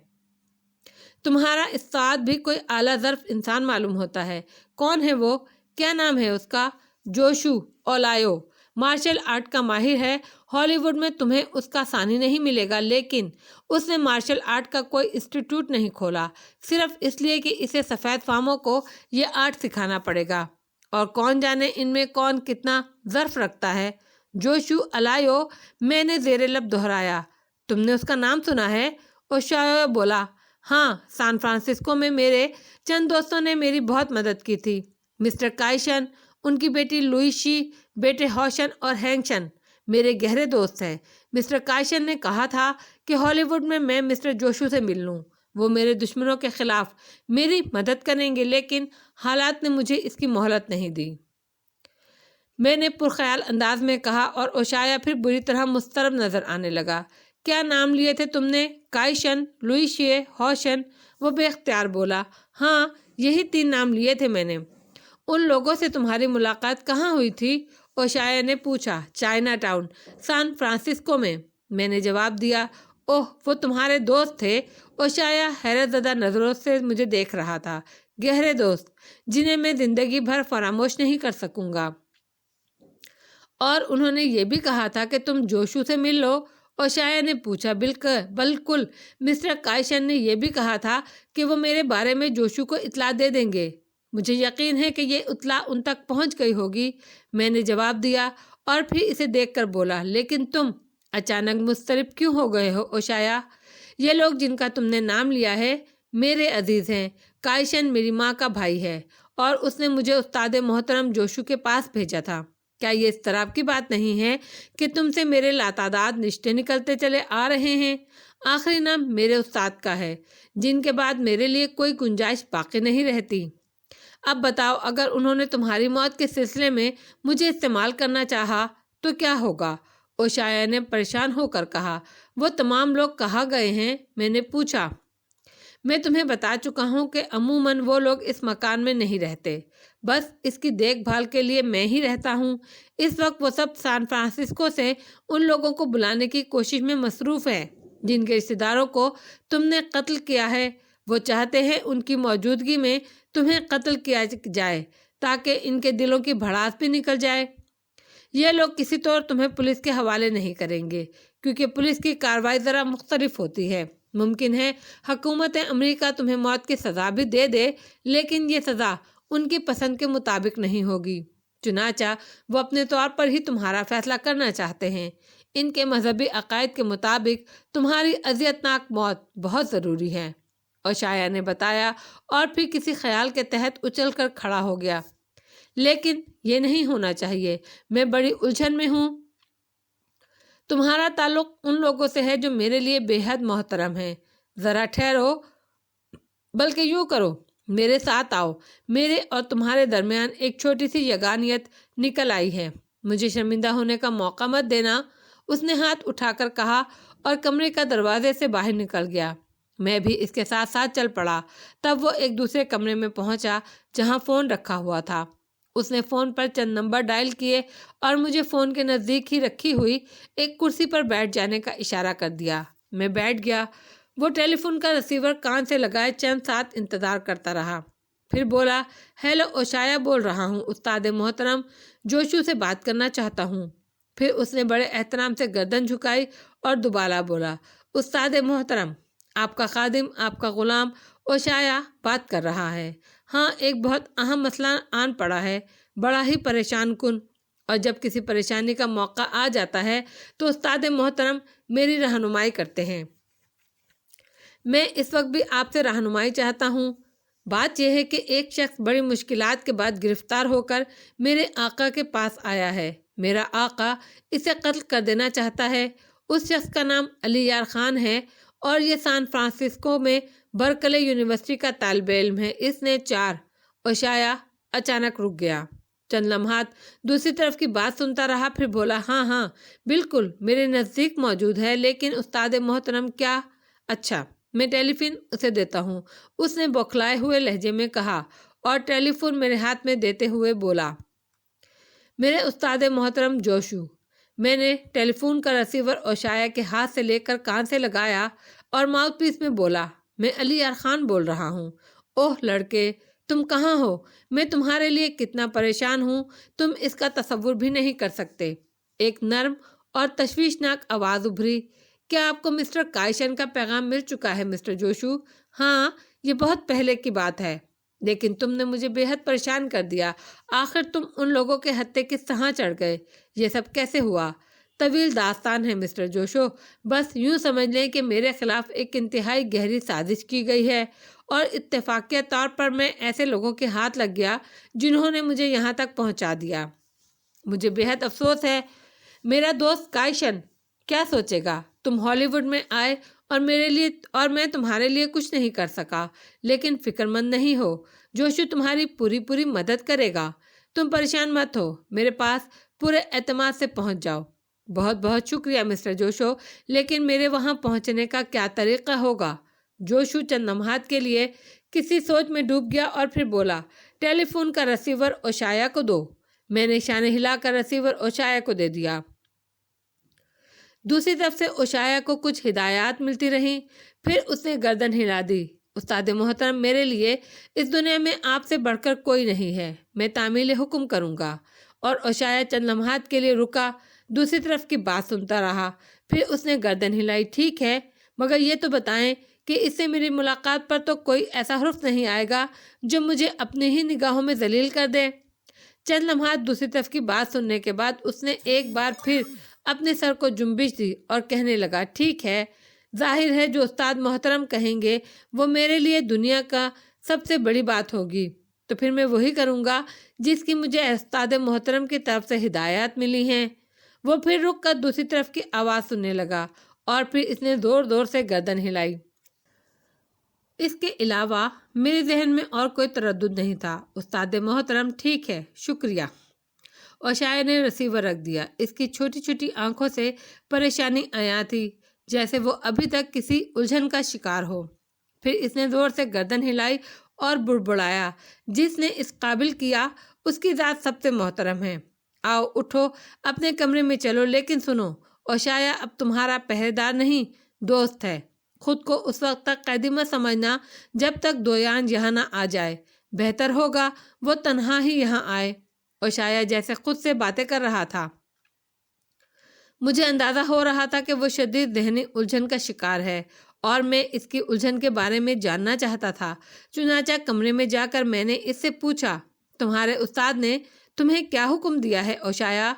تمہارا استاد بھی کوئی اعلیٰ ظرف انسان معلوم ہوتا ہے۔ کون ہے وہ؟ کیا نام ہے اس کا؟ جوشو اولایو، مارشل آرٹ کا ماہر ہے۔ ہالی ووڈ میں تمہیں اس کا ثانی نہیں ملے گا، لیکن اس نے مارشل آرٹ کا کوئی انسٹیٹیوٹ نہیں کھولا، صرف اس لیے کہ اسے سفید فاموں کو یہ آرٹ سکھانا پڑے گا، اور کون جانے ان میں کون کتنا ظرف رکھتا ہے۔ جوشو اولایو، میں نے زیر لب دہرایا۔ تم نے اس کا نام سنا ہے؟ اوشایا بولا۔ ہاں، سان فرانسسکو میں میرے چند دوستوں نے میری بہت مدد کی تھی۔ مسٹر کائشن، ان کی بیٹی لوئیشی، بیٹے ہوشن اور ہینگشن میرے گہرے دوست ہیں۔ مسٹر کائشن نے کہا تھا کہ ہالی ووڈ میں مسٹر جوشو سے مل لوں۔ وہ میرے دشمنوں کے خلاف میری مدد کریں گے، لیکن حالات نے مجھے اس کی مہلت نہیں دی۔ میں نے پرخیال انداز میں کہا اور اوشایا پھر بری طرح مضطرب نظر آنے لگا۔ کیا نام لیے تھے تم نے؟ کائشن، لوئیشے، ہوشن؟ وہ بے اختیار بولا۔ ہاں، یہی 3 نام لیے تھے میں نے۔ ان لوگوں سے تمہاری ملاقات کہاں ہوئی تھی؟ اوشایا نے پوچھا۔ چائنا ٹاؤن، سان فرانسسکو میں، میں نے جواب دیا۔ اوہ، وہ تمہارے دوست تھے؟ اوشایا حیرت زدہ نظروں سے مجھے دیکھ رہا تھا۔ گہرے دوست، جنہیں میں زندگی بھر فراموش نہیں کر سکوں گا۔ اور انہوں نے یہ بھی کہا تھا کہ تم جوشو سے مل لو؟ اوشایا نے پوچھا۔ بالکل، مسٹر کائشن نے یہ بھی کہا تھا کہ وہ میرے بارے میں جوشو کو اطلاع دے دیں گے۔ مجھے یقین ہے کہ یہ اطلاع ان تک پہنچ گئی ہوگی، میں نے جواب دیا، اور پھر اسے دیکھ کر بولا، لیکن تم اچانک مضطرب کیوں ہو گئے ہو اوشایا؟ یہ لوگ جن کا تم نے نام لیا ہے میرے عزیز ہیں۔ کائشن میری ماں کا بھائی ہے، اور اس نے مجھے استاد محترم جوشو کے پاس بھیجا تھا۔ کیا یہ اضطراب کی بات نہیں ہے کہ تم سے میرے لاتعداد رشتے نکلتے چلے آ رہے ہیں؟ آخری نام میرے استاد کا ہے، جن کے بعد میرے لیے کوئی گنجائش باقی نہیں رہتی۔ اب بتاؤ، اگر انہوں نے تمہاری موت کے سلسلے میں مجھے استعمال کرنا چاہا تو کیا ہوگا؟ اوشایا نے پریشان ہو کر کہا۔ وہ تمام لوگ کہاں گئے ہیں؟ میں نے پوچھا۔ میں تمہیں بتا چکا ہوں کہ عموماً وہ لوگ اس مکان میں نہیں رہتے، بس اس کی دیکھ بھال کے لیے میں ہی رہتا ہوں۔ اس وقت وہ سب سان فرانسسکو سے ان لوگوں کو بلانے کی کوشش میں مصروف ہیں جن کے رشتہ داروں کو تم نے قتل کیا ہے۔ وہ چاہتے ہیں ان کی موجودگی میں تمہیں قتل کیا جائے تاکہ ان کے دلوں کی بھڑاس بھی نکل جائے۔ یہ لوگ کسی طور تمہیں پولیس کے حوالے نہیں کریں گے، کیونکہ پولیس کی کارروائی ذرا مختلف ہوتی ہے۔ ممکن ہے حکومت امریکہ تمہیں موت کی سزا بھی دے دے، لیکن یہ سزا ان کی پسند کے مطابق نہیں ہوگی۔ چنانچہ وہ اپنے طور پر ہی تمہارا فیصلہ کرنا چاہتے ہیں۔ ان کے مذہبی عقائد کے مطابق تمہاری اذیتناک موت بہت ضروری ہے، اوشایا نے بتایا، اور پھر کسی خیال کے تحت اچھل کر کھڑا ہو گیا۔ لیکن یہ نہیں ہونا چاہیے، میں بڑی الجھن میں ہوں۔ تمہارا تعلق ان لوگوں سے ہے جو میرے لیے بے حد محترم ہیں۔ ذرا ٹھہرو، بلکہ یوں کرو، میرے ساتھ آؤ۔ میرے اور تمہارے درمیان ایک چھوٹی سی یگانیت نکل آئی ہے، مجھے شرمندہ ہونے کا موقع مت دینا۔ اس نے ہاتھ اٹھا کر کہا اور کمرے کا دروازے سے باہر نکل گیا۔ میں بھی اس کے ساتھ ساتھ چل پڑا۔ تب وہ ایک دوسرے کمرے میں پہنچا جہاں فون رکھا ہوا تھا۔ اس نے فون پر چند نمبر ڈائل کیے اور مجھے فون کے نزدیک ہی رکھی ہوئی ایک کرسی پر بیٹھ جانے کا اشارہ کر دیا۔ میں بیٹھ گیا۔ وہ ٹیلی فون کا ریسیور کان سے لگائے چند ساتھ انتظار کرتا رہا، پھر بولا، ہیلو، اوشایا بول رہا ہوں، استاد محترم جوشو سے بات کرنا چاہتا ہوں۔ پھر اس نے بڑے احترام سے گردن جھکائی اور دوبارہ بولا، استاد محترم، آپ کا خادم، آپ کا غلام اوشایا بات کر رہا ہے۔ ہاں، ایک بہت اہم مسئلہ آن پڑا ہے، بڑا ہی پریشان کن، اور جب کسی پریشانی کا موقع آ جاتا ہے تو استاد محترم میری رہنمائی کرتے ہیں۔ میں اس وقت بھی آپ سے رہنمائی چاہتا ہوں۔ بات یہ ہے کہ ایک شخص بڑی مشکلات کے بعد گرفتار ہو کر میرے آقا کے پاس آیا ہے۔ میرا آقا اسے قتل کر دینا چاہتا ہے۔ اس شخص کا نام علی یار خان ہے اور یہ سان فرانسسکو میں برکلے یونیورسٹی کا طالب علم ہے۔ اس نے اوشایا اچانک رک گیا، چند لمحات دوسری طرف کی بات سنتا رہا، پھر بولا، ہاں بالکل میرے نزدیک موجود ہے، لیکن استاد محترم کیا؟ اچھا، میں ٹیلی فون اسے دیتا ہوں، اس نے بوکھلائے ہوئے لہجے میں کہا اور ٹیلی فون میرے ہاتھ میں دیتے ہوئے بولا، میرے استاد محترم جوشو۔ میں نے ٹیلی فون کا ریسیور اوشایا کے ہاتھ سے لے کر کان سے لگایا اور ماؤتھ پیس میں بولا، میں علی یار خان بول رہا ہوں۔ اوہ لڑکے، تم کہاں ہو؟ میں تمہارے لیے کتنا پریشان ہوں، تم اس کا تصور بھی نہیں کر سکتے۔ ایک نرم اور تشویشناک آواز ابھری، کیا آپ کو مسٹر کائشن کا پیغام مل چکا ہے مسٹر جوشو؟ ہاں، یہ بہت پہلے کی بات ہے، لیکن تم نے مجھے بے حد پریشان کر دیا۔ آخر تم ان لوگوں کے ہتھے کس طرح چڑھ گئے؟ یہ سب کیسے ہوا؟ طویل داستان ہے مسٹر جوشو، بس یوں سمجھ لیں کہ میرے خلاف ایک انتہائی گہری سازش کی گئی ہے اور اتفاقیہ طور پر میں ایسے لوگوں کے ہاتھ لگ گیا جنہوں نے مجھے یہاں تک پہنچا دیا۔ مجھے بے حد افسوس ہے۔ میرا دوست کائشن کیا سوچے گا؟ تم ہالی ووڈ میں آئے اور میں تمہارے لیے کچھ نہیں کر سکا، لیکن فکر مند نہیں ہو، جوشو تمہاری پوری مدد کرے گا۔ تم پریشان مت ہو، میرے پاس پورے اعتماد سے پہنچ جاؤ۔ بہت بہت شکریہ مسٹر جوشو، لیکن میرے وہاں پہنچنے کا کیا طریقہ ہوگا؟ جوشو چند لمحات کے لیے کسی سوچ میں ڈوب گیا اور پھر بولا، ٹیلی فون کا ریسیور اوشایا کو دو۔ میں نے اشارے ہلا کر ریسیور اوشایا کو دے دیا۔ دوسری طرف سے اوشایا کو کچھ ہدایات ملتی رہیں، پھر اس نے گردن ہلا دی۔ استاد محترم، میرے لیے اس دنیا میں آپ سے بڑھ کر کوئی نہیں ہے، میں تعمیل حکم کروں گا۔ اور اوشایا چند لمحات کے لیے رکا، دوسری طرف کی بات سنتا رہا، پھر اس نے گردن ہلائی۔ ٹھیک ہے، مگر یہ تو بتائیں کہ اس سے میری ملاقات پر تو کوئی ایسا حرف نہیں آئے گا جو مجھے اپنی ہی نگاہوں میں ذلیل کر دے۔ چند لمحات دوسری طرف کی بات سننے کے بعد اس نے ایک بار پھر اپنے سر کو جنبش دی اور کہنے لگا، ٹھیک ہے، ظاہر ہے جو استاد محترم کہیں گے وہ میرے لیے دنیا کا سب سے بڑی بات ہوگی، تو پھر میں وہی کروں گا جس کی مجھے استاد محترم کی طرف سے ہدایات ملی ہیں۔ وہ پھر رک کر دوسری طرف کی آواز سننے لگا اور پھر اس نے زور سے گردن ہلائی۔ اس کے علاوہ میرے ذہن میں اور کوئی تردد نہیں تھا۔ استاد محترم، ٹھیک ہے، شکریہ۔ اوشایا نے ریسیور رکھ دیا۔ اس کی چھوٹی آنکھوں سے پریشانی عیاں تھی، جیسے وہ ابھی تک کسی الجھن کا شکار ہو۔ پھر اس نے زور سے گردن ہلائی اور بڑبڑایا، جس نے اس قابل کیا اس کی ذات سب سے محترم ہے۔ آؤ اٹھو، اپنے کمرے میں چلو، لیکن سنو، اوشایا اب تمہارا پہرے دار نہیں، دوست ہے۔ خود کو اس وقت تک قیدی مت سمجھنا جب تک دویان یہاں نہ آ جائے، بہتر ہوگا وہ تنہا ہی یہاں آئے۔ اوشایا جیسے خود سے باتیں کر رہا تھا۔ مجھے اندازہ ہو رہا تھا کہ وہ شدید ذہنی الجھن کا شکار ہے اور میں اس کی الجھن کے بارے میں جاننا چاہتا تھا۔ چنانچہ کمرے میں جا کر میں نے اس سے پوچھا، تمہارے استاد نے تمہیں کیا حکم دیا ہے اوشایا؟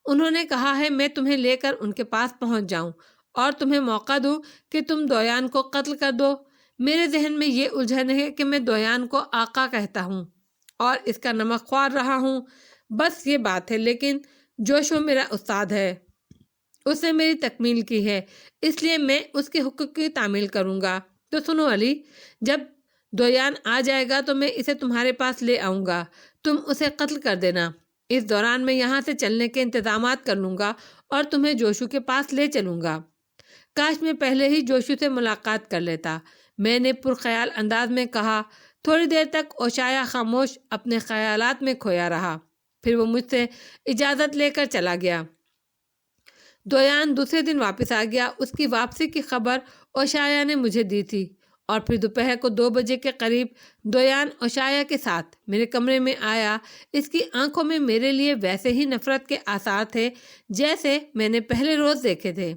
انہوں نے کہا ہے میں تمہیں لے کر ان کے پاس پہنچ جاؤں اور تمہیں موقع دوں کہ تم دویان کو قتل کر دو۔ میرے ذہن میں یہ الجھن ہے کہ میں دویان کو آقا کہتا ہوں اور اس کا نمک خوار رہا ہوں، بس یہ بات ہے۔ لیکن جوشو میرا استاد ہے، اس نے میری تکمیل کی ہے، اس لیے میں اس کے حقوق کی تعمیل کروں گا۔ تو سنو علی، جب دویان آ جائے گا تو میں اسے تمہارے پاس لے آؤں گا، تم اسے قتل کر دینا۔ اس دوران میں یہاں سے چلنے کے انتظامات کر لوں گا اور تمہیں جوشو کے پاس لے چلوں گا۔ کاش میں پہلے ہی جوشو سے ملاقات کر لیتا، میں نے پرخیال انداز میں کہا۔ تھوڑی دیر تک اوشایا خاموش اپنے خیالات میں کھویا رہا، پھر وہ مجھ سے اجازت لے کر چلا گیا۔ دویان دوسرے دن واپس آ گیا۔ اس کی واپسی کی خبر اوشایا نے مجھے دی تھی اور پھر دوپہر کو 2 بجے کے قریب دویان اوشایا کے ساتھ میرے کمرے میں آیا۔ اس کی آنکھوں میں میرے لیے ویسے ہی نفرت کے آثار تھے جیسے میں نے پہلے روز دیکھے تھے۔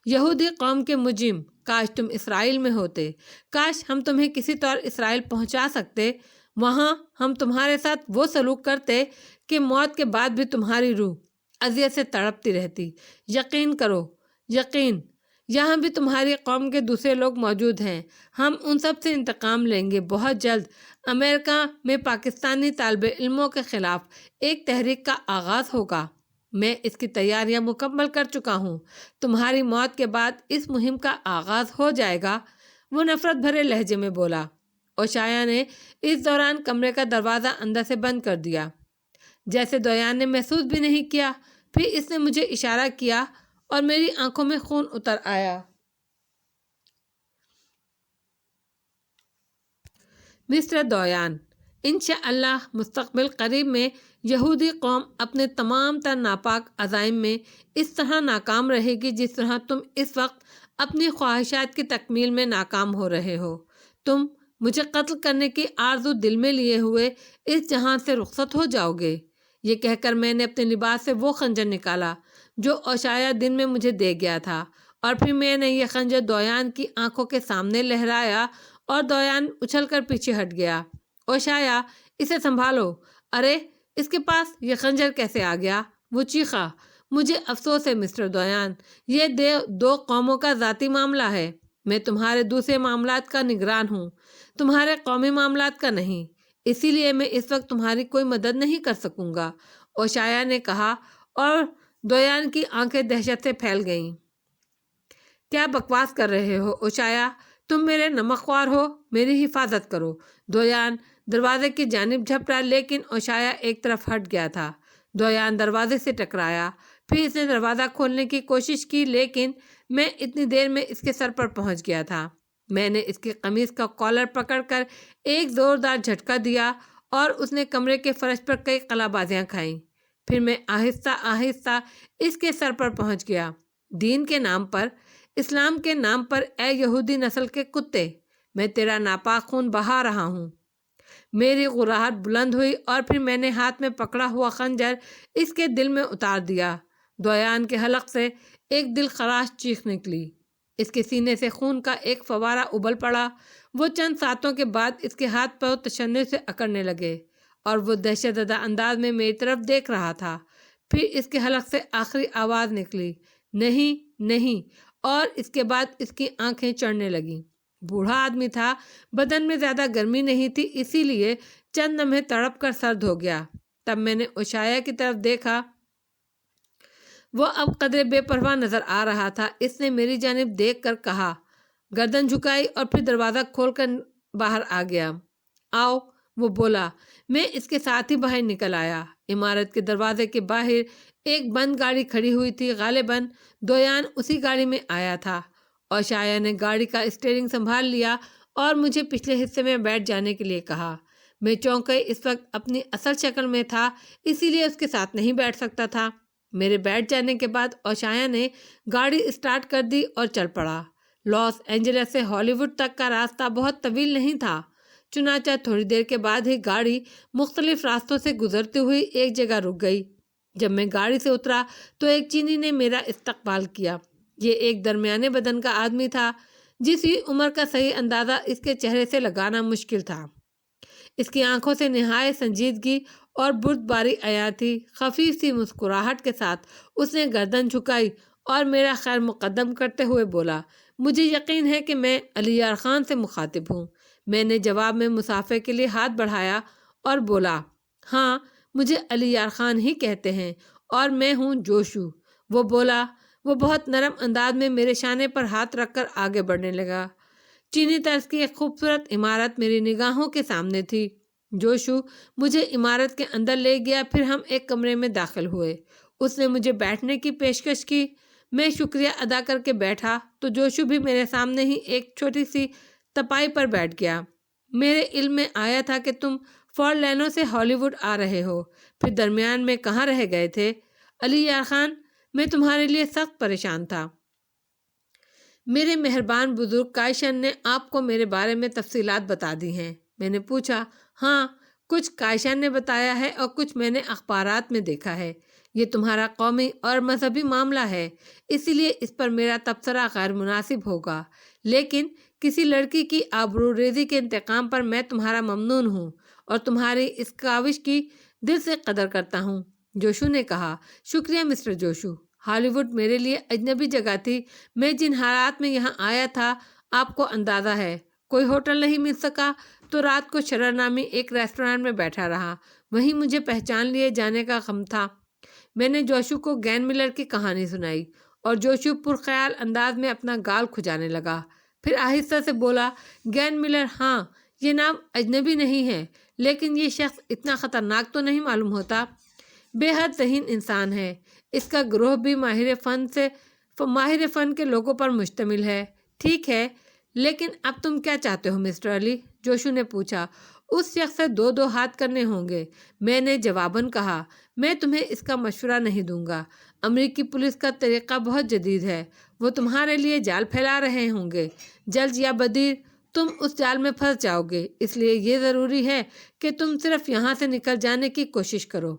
یہودی قوم کے مجرم، کاش تم اسرائیل میں ہوتے، کاش ہم تمہیں کسی طور اسرائیل پہنچا سکتے، وہاں ہم تمہارے ساتھ وہ سلوک کرتے کہ موت کے بعد بھی تمہاری روح اذیت سے تڑپتی رہتی۔ یقین کرو، یقین، یہاں بھی تمہاری قوم کے دوسرے لوگ موجود ہیں، ہم ان سب سے انتقام لیں گے۔ بہت جلد امریکہ میں پاکستانی طالب علموں کے خلاف ایک تحریک کا آغاز ہوگا، میں اس کی تیاریاں مکمل کر چکا ہوں، تمہاری موت کے بعد اس مہم کا آغاز ہو جائے گا۔ وہ نفرت بھرے لہجے میں بولا۔ اوشایا نے اس دوران کمرے کا دروازہ اندر سے بند کر دیا، جیسے دویان نے محسوس بھی نہیں کیا۔ پھر اس نے مجھے اشارہ کیا اور میری آنکھوں میں خون اتر آیا۔ مسٹر دویان، انشاءاللہ مستقبل قریب میں یہودی قوم اپنے تمام تر ناپاک عزائم میں اس طرح ناکام رہے گی جس طرح تم اس وقت اپنی خواہشات کی تکمیل میں ناکام ہو رہے ہو۔ تم مجھے قتل کرنے کی آرزو دل میں لیے ہوئے اس جہان سے رخصت ہو جاؤ گے۔ یہ کہہ کر میں نے اپنے لباس سے وہ خنجر نکالا جو اوشایا دن میں مجھے دے گیا تھا، اور پھر میں نے یہ خنجر دویان کی آنکھوں کے سامنے لہرایا اور دویان اچھل کر پیچھے ہٹ گیا۔ اوشایا، اسے سنبھالو، ارے اس کے پاس یہ خنجر کیسے آ گیا؟ وہ چیخا۔ مجھے افسوس ہے مسٹر دویان، یہ 2 قوموں کا ذاتی معاملہ ہے، میں تمہارے دوسرے معاملات کا نگران ہوں، تمہارے قومی معاملات کا نہیں، اسی لیے میں اس وقت تمہاری کوئی مدد نہیں کر سکوں گا، اوشایا نے کہا، اور دویان کی آنکھیں دہشت سے پھیل گئیں۔ کیا بکواس کر رہے ہو اوشایا؟ تم میرے نمک خوار ہو، میری حفاظت کرو۔ دویان دروازے کی جانب جھپٹا، لیکن اوشایا ایک طرف ہٹ گیا تھا۔ دویان دروازے سے ٹکرایا، پھر اس نے دروازہ کھولنے کی کوشش کی، لیکن میں اتنی دیر میں اس کے سر پر پہنچ گیا تھا۔ میں نے اس کی قمیض کا کالر پکڑ کر ایک زوردار جھٹکا دیا اور اس نے کمرے کے فرش پر کئی قلابازیاں کھائیں۔ پھر میں آہستہ آہستہ اس کے سر پر پہنچ گیا۔ دین کے نام پر، اسلام کے نام پر، اے یہودی نسل کے کتے، میں تیرا ناپاک خون بہا رہا ہوں۔ میری غراہٹ بلند ہوئی اور پھر میں نے ہاتھ میں پکڑا ہوا خنجر اس کے دل میں اتار دیا۔ دویان کے حلق سے ایک دل خراش چیخ نکلی۔ اس کے سینے سے خون کا ایک فوارہ ابل پڑا۔ وہ چند ساتوں کے بعد اس کے ہاتھ پاؤں تشنج سے اکڑنے لگے اور وہ دہشت زدہ انداز میں میری طرف دیکھ رہا تھا۔ پھر اس کے حلق سے آخری آواز نکلی، نہیں نہیں، اور اس کے بعد اس کی آنکھیں چڑھنے لگیں۔ بوڑھا آدمی تھا، بدن میں زیادہ گرمی نہیں تھی، اسی لیے چند لمحے تڑپ کر سرد ہو گیا۔ تب میں نے اوشایا کی طرف دیکھا، وہ اب قدرے بے پرواہ نظر آ رہا تھا۔ اس نے میری جانب دیکھ کر کہا، گردن جھکائی اور پھر دروازہ کھول کر باہر آ گیا۔ آؤ، وہ بولا۔ میں اس کے ساتھ ہی باہر نکل آیا۔ عمارت کے دروازے کے باہر ایک بند گاڑی کھڑی ہوئی تھی، غالباً دویان اسی گاڑی میں آیا تھا۔ اوشایا نے گاڑی کا اسٹیئرنگ سنبھال لیا اور مجھے پچھلے حصے میں بیٹھ جانے کے لیے کہا۔ میں چونکہ اس وقت اپنی اصل شکل میں تھا، اسی لیے اس کے ساتھ نہیں بیٹھ سکتا تھا۔ میرے بیٹھ جانے کے بعد اوشایا نے گاڑی اسٹارٹ کر دی اور چل پڑا۔ لاس اینجلس سے ہالی ووڈ تک کا راستہ بہت طویل نہیں تھا، چنانچہ تھوڑی دیر کے بعد ہی گاڑی مختلف راستوں سے گزرتی ہوئی ایک جگہ رک گئی۔ جب میں گاڑی سے اترا تو ایک چینی نے میرا استقبال کیا۔ یہ ایک درمیانے بدن کا آدمی تھا، جس کی عمر کا صحیح اندازہ اس کے چہرے سے لگانا مشکل تھا۔ اس کی آنکھوں سے نہایت سنجیدگی اور بردباری عیاں تھی۔ خفیف سی مسکراہٹ کے ساتھ اس نے گردن جھکائی اور میرا خیر مقدم کرتے ہوئے بولا، مجھے یقین ہے کہ میں علی یار خان سے مخاطب ہوں۔ میں نے جواب میں مصافحے کے لیے ہاتھ بڑھایا اور بولا، ہاں، مجھے علی یار خان ہی کہتے ہیں اور میں ہوں جوشو۔ وہ بولا۔ وہ بہت نرم انداز میں میرے شانے پر ہاتھ رکھ کر آگے بڑھنے لگا۔ چینی طرز کی ایک خوبصورت عمارت میری نگاہوں کے سامنے تھی۔ جوشو مجھے عمارت کے اندر لے گیا، پھر ہم ایک کمرے میں داخل ہوئے۔ اس نے مجھے بیٹھنے کی پیشکش کی۔ میں شکریہ ادا کر کے بیٹھا تو جوشو بھی میرے سامنے ہی ایک چھوٹی سی تپائی پر بیٹھ گیا۔ میرے علم میں آیا تھا کہ تم فورٹ لینو سے ہالی ووڈ آ رہے ہو، پھر درمیان میں کہاں رہ گئے تھے؟ علی یار خان، میں تمہارے لیے سخت پریشان تھا۔ میرے مہربان بزرگ کائشن نے آپ کو میرے بارے میں تفصیلات بتا دی ہیں۔ میں نے پوچھا، ہاں، کچھ کائشن نے بتایا ہے اور کچھ میں نے اخبارات میں دیکھا ہے۔ یہ تمہارا قومی اور مذہبی معاملہ ہے، اسی لیے اس پر میرا تبصرہ غیر مناسب ہوگا، لیکن کسی لڑکی کی آبروریزی کے انتقام پر میں تمہارا ممنون ہوں اور تمہاری اس کاوش کی دل سے قدر کرتا ہوں۔ جوشو نے کہا، شکریہ مسٹر جوشو۔ ہالی ووڈ میرے لیے اجنبی جگہ تھی۔ میں جن حالات میں یہاں آیا تھا آپ کو اندازہ ہے۔ کوئی ہوٹل نہیں مل سکا تو رات کو شرر نامی ایک ریسٹورانٹ میں بیٹھا رہا، وہیں مجھے پہچان لیے جانے کا غم تھا۔ میں نے جوشو کو گین ملر کی کہانی سنائی اور جوشو پرخیال انداز میں اپنا گال کھجانے لگا، پھر آہستہ سے بولا، گین ملر، ہاں، یہ نام اجنبی نہیں ہے، لیکن یہ شخص اتنا خطرناک تو نہیں معلوم ہوتا۔ بے حد ذہین انسان ہے۔ اس کا گروہ بھی ماہر فن کے لوگوں پر مشتمل ہے۔ ٹھیک ہے، لیکن اب تم کیا چاہتے ہو مسٹر علی؟ جوشو نے پوچھا۔ اس شخص سے دو ہاتھ کرنے ہوں گے، میں نے جواباً کہا۔ میں تمہیں اس کا مشورہ نہیں دوں گا۔ امریکی پولیس کا طریقہ بہت جدید ہے، وہ تمہارے لیے جال پھیلا رہے ہوں گے۔ جلد یا بدیر تم اس جال میں پھنس جاؤ گے، اس لیے یہ ضروری ہے کہ تم صرف یہاں سے نکل جانے کی کوشش کرو۔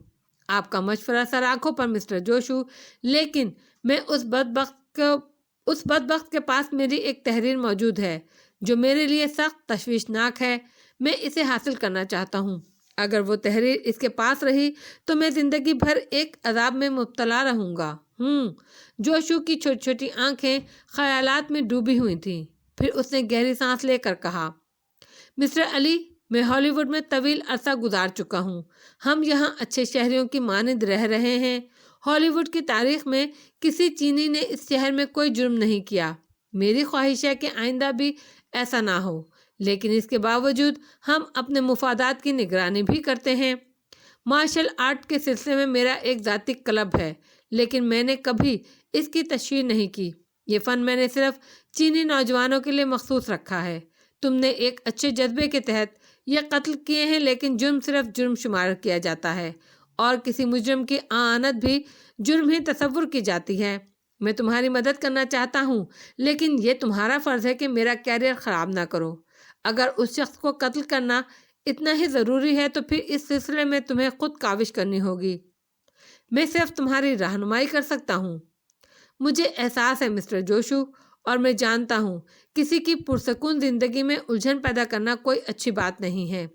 آپ کا مشورہ سر آنکھوں پر مسٹر جوشو، لیکن میں اس بدبخت کے پاس میری ایک تحریر موجود ہے جو میرے لیے سخت تشویشناک ہے۔ میں اسے حاصل کرنا چاہتا ہوں۔ اگر وہ تحریر اس کے پاس رہی تو میں زندگی بھر ایک عذاب میں مبتلا رہوں گا۔ جوشو کی چھوٹی چھوٹی آنکھیں خیالات میں ڈوبی ہوئی تھیں۔ پھر اس نے گہری سانس لے کر کہا، مسٹر علی، میں ہالی ووڈ میں طویل عرصہ گزار چکا ہوں۔ ہم یہاں اچھے شہریوں کی مانند رہ رہے ہیں۔ ہالی ووڈ کی تاریخ میں کسی چینی نے اس شہر میں کوئی جرم نہیں کیا۔ میری خواہش ہے کہ آئندہ بھی ایسا نہ ہو، لیکن اس کے باوجود ہم اپنے مفادات کی نگرانی بھی کرتے ہیں۔ مارشل آرٹ کے سلسلے میں میرا ایک ذاتی کلب ہے، لیکن میں نے کبھی اس کی تشہیر نہیں کی۔ یہ فن میں نے صرف چینی نوجوانوں کے لیے مخصوص رکھا ہے۔ تم نے ایک اچھے جذبے کے تحت یہ قتل کیے ہیں، لیکن جرم صرف جرم شمار کیا جاتا ہے، اور کسی مجرم کی اعانت بھی جرم ہی تصور کی جاتی ہے۔ میں تمہاری مدد کرنا چاہتا ہوں، لیکن یہ تمہارا فرض ہے کہ میرا کیریئر خراب نہ کرو۔ اگر اس شخص کو قتل کرنا اتنا ہی ضروری ہے تو پھر اس سلسلے میں تمہیں خود کاوش کرنی ہوگی۔ میں صرف تمہاری رہنمائی کر سکتا ہوں۔ مجھے احساس ہے مسٹر جوشو، اور میں جانتا ہوں کسی کی پرسکون زندگی میں الجھن پیدا کرنا کوئی اچھی بات نہیں ہے۔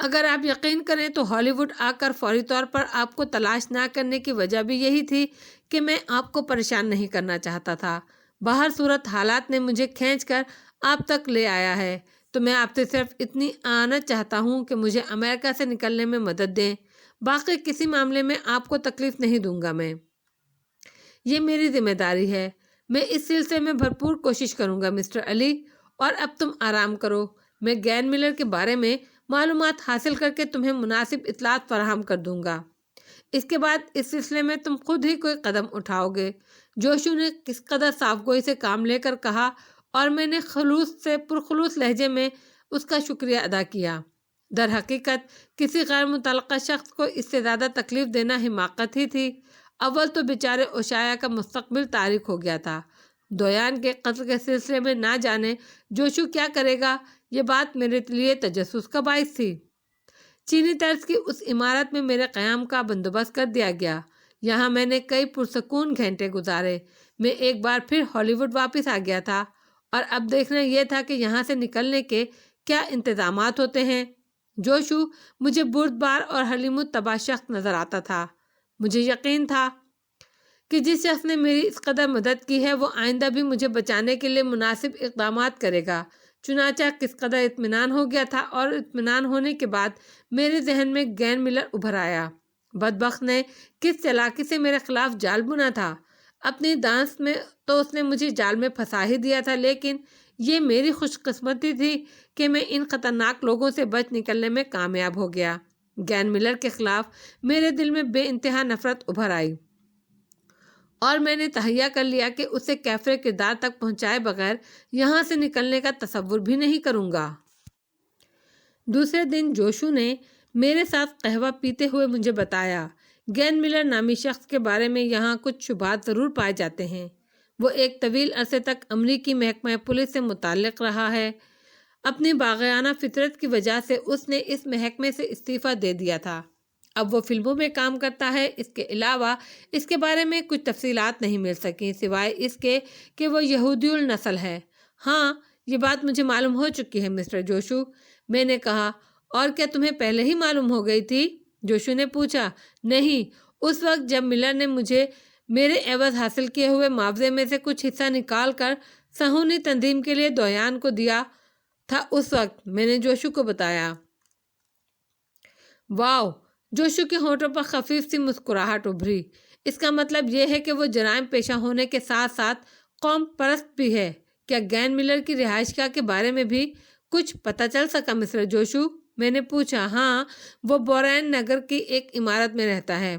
اگر آپ یقین کریں تو ہالی ووڈ آ کر فوری طور پر آپ کو تلاش نہ کرنے کی وجہ بھی یہی تھی کہ میں آپ کو پریشان نہیں کرنا چاہتا تھا۔ بہر صورت حالات نے مجھے کھینچ کر آپ تک لے آیا ہے، تو میں آپ سے صرف اتنی اعانت چاہتا ہوں کہ مجھے امریکہ سے نکلنے میں مدد دیں۔ باقی کسی معاملے میں آپ کو تکلیف نہیں دوں گا۔ یہ میری ذمہ داری ہے۔ میں اس سلسلے میں بھرپور کوشش کروں گا مسٹر علی، اور اب تم آرام کرو۔ میں گین ملر کے بارے میں معلومات حاصل کر کے تمہیں مناسب اطلاعات فراہم کر دوں گا۔ اس کے بعد اس سلسلے میں تم خود ہی کوئی قدم اٹھاؤ گے۔ جوشو نے کس قدر صاف گوئی سے کام لے کر کہا، اور میں نے پرخلوص لہجے میں اس کا شکریہ ادا کیا۔ در حقیقت کسی غیر متعلقہ شخص کو اس سے زیادہ تکلیف دینا حماقت ہی تھی۔ اول تو بیچارے اوشایا کا مستقبل تاریک ہو گیا تھا۔ دویان کے قتل کے سلسلے میں نہ جانے جوشو کیا کرے گا، یہ بات میرے لیے تجسس کا باعث تھی۔ چینی طرز کی اس عمارت میں میرے قیام کا بندوبست کر دیا گیا۔ یہاں میں نے کئی پرسکون گھنٹے گزارے۔ میں ایک بار پھر ہالی ووڈ واپس آ گیا تھا، اور اب دیکھنا یہ تھا کہ یہاں سے نکلنے کے کیا انتظامات ہوتے ہیں۔ جوشو مجھے بردبار اور حلیم الطبع شخص نظر آتا تھا۔ مجھے یقین تھا کہ جس شخص نے میری اس قدر مدد کی ہے وہ آئندہ بھی مجھے بچانے کے لیے مناسب اقدامات کرے گا۔ چنانچہ کس قدر اطمینان ہو گیا تھا، اور اطمینان ہونے کے بعد میرے ذہن میں گین ملر ابھر آیا۔ بدبخت نے کس چالاکی سے میرے خلاف جال بنا تھا۔ اپنی دانست میں تو اس نے مجھے جال میں پھنسا ہی دیا تھا، لیکن یہ میری خوش قسمتی تھی کہ میں ان خطرناک لوگوں سے بچ نکلنے میں کامیاب ہو گیا۔ گین ملر کے خلاف میرے دل میں بے انتہا نفرت ابھر آئی، اور میں نے تہیہ کر لیا کہ اسے کیفر کردار تک پہنچائے بغیر یہاں سے نکلنے کا تصور بھی نہیں کروں گا۔ دوسرے دن جوشو نے میرے ساتھ قہوہ پیتے ہوئے مجھے بتایا، گین ملر نامی شخص کے بارے میں یہاں کچھ شبہات ضرور پائے جاتے ہیں۔ وہ ایک طویل عرصے تک امریکی محکمہ پولیس سے متعلق رہا ہے۔ اپنی باغیانہ فطرت کی وجہ سے اس نے اس محکمے سے استعفیٰ دے دیا تھا۔ اب وہ فلموں میں کام کرتا ہے۔ اس کے علاوہ اس کے بارے میں کچھ تفصیلات نہیں مل سکیں، سوائے اس کے کہ وہ یہودی النسل ہے۔ ہاں، یہ بات مجھے معلوم ہو چکی ہے مسٹر جوشو، میں نے کہا۔ اور کیا تمہیں پہلے ہی معلوم ہو گئی تھی؟ جوشو نے پوچھا۔ نہیں، اس وقت جب ملر نے مجھے میرے عوض حاصل کیے ہوئے معاوضے میں سے کچھ حصہ نکال کر صہیونی تنظیم کے لیے دویان کو دیا تھا، اس وقت میں نے جوشو کو بتایا۔ واو! جوشو کے ہونٹوں پر خفیف سی مسکراہٹ ابھری۔ اس کا مطلب یہ ہے کہ وہ جرائم پیشہ ہونے کے ساتھ ساتھ قوم پرست بھی ہے۔ کیا گین ملر کی رہائش گاہ کے بارے میں بھی کچھ پتہ چل سکا مسٹر جوشو؟ میں نے پوچھا۔ ہاں، وہ بورین نگر کی ایک عمارت میں رہتا ہے۔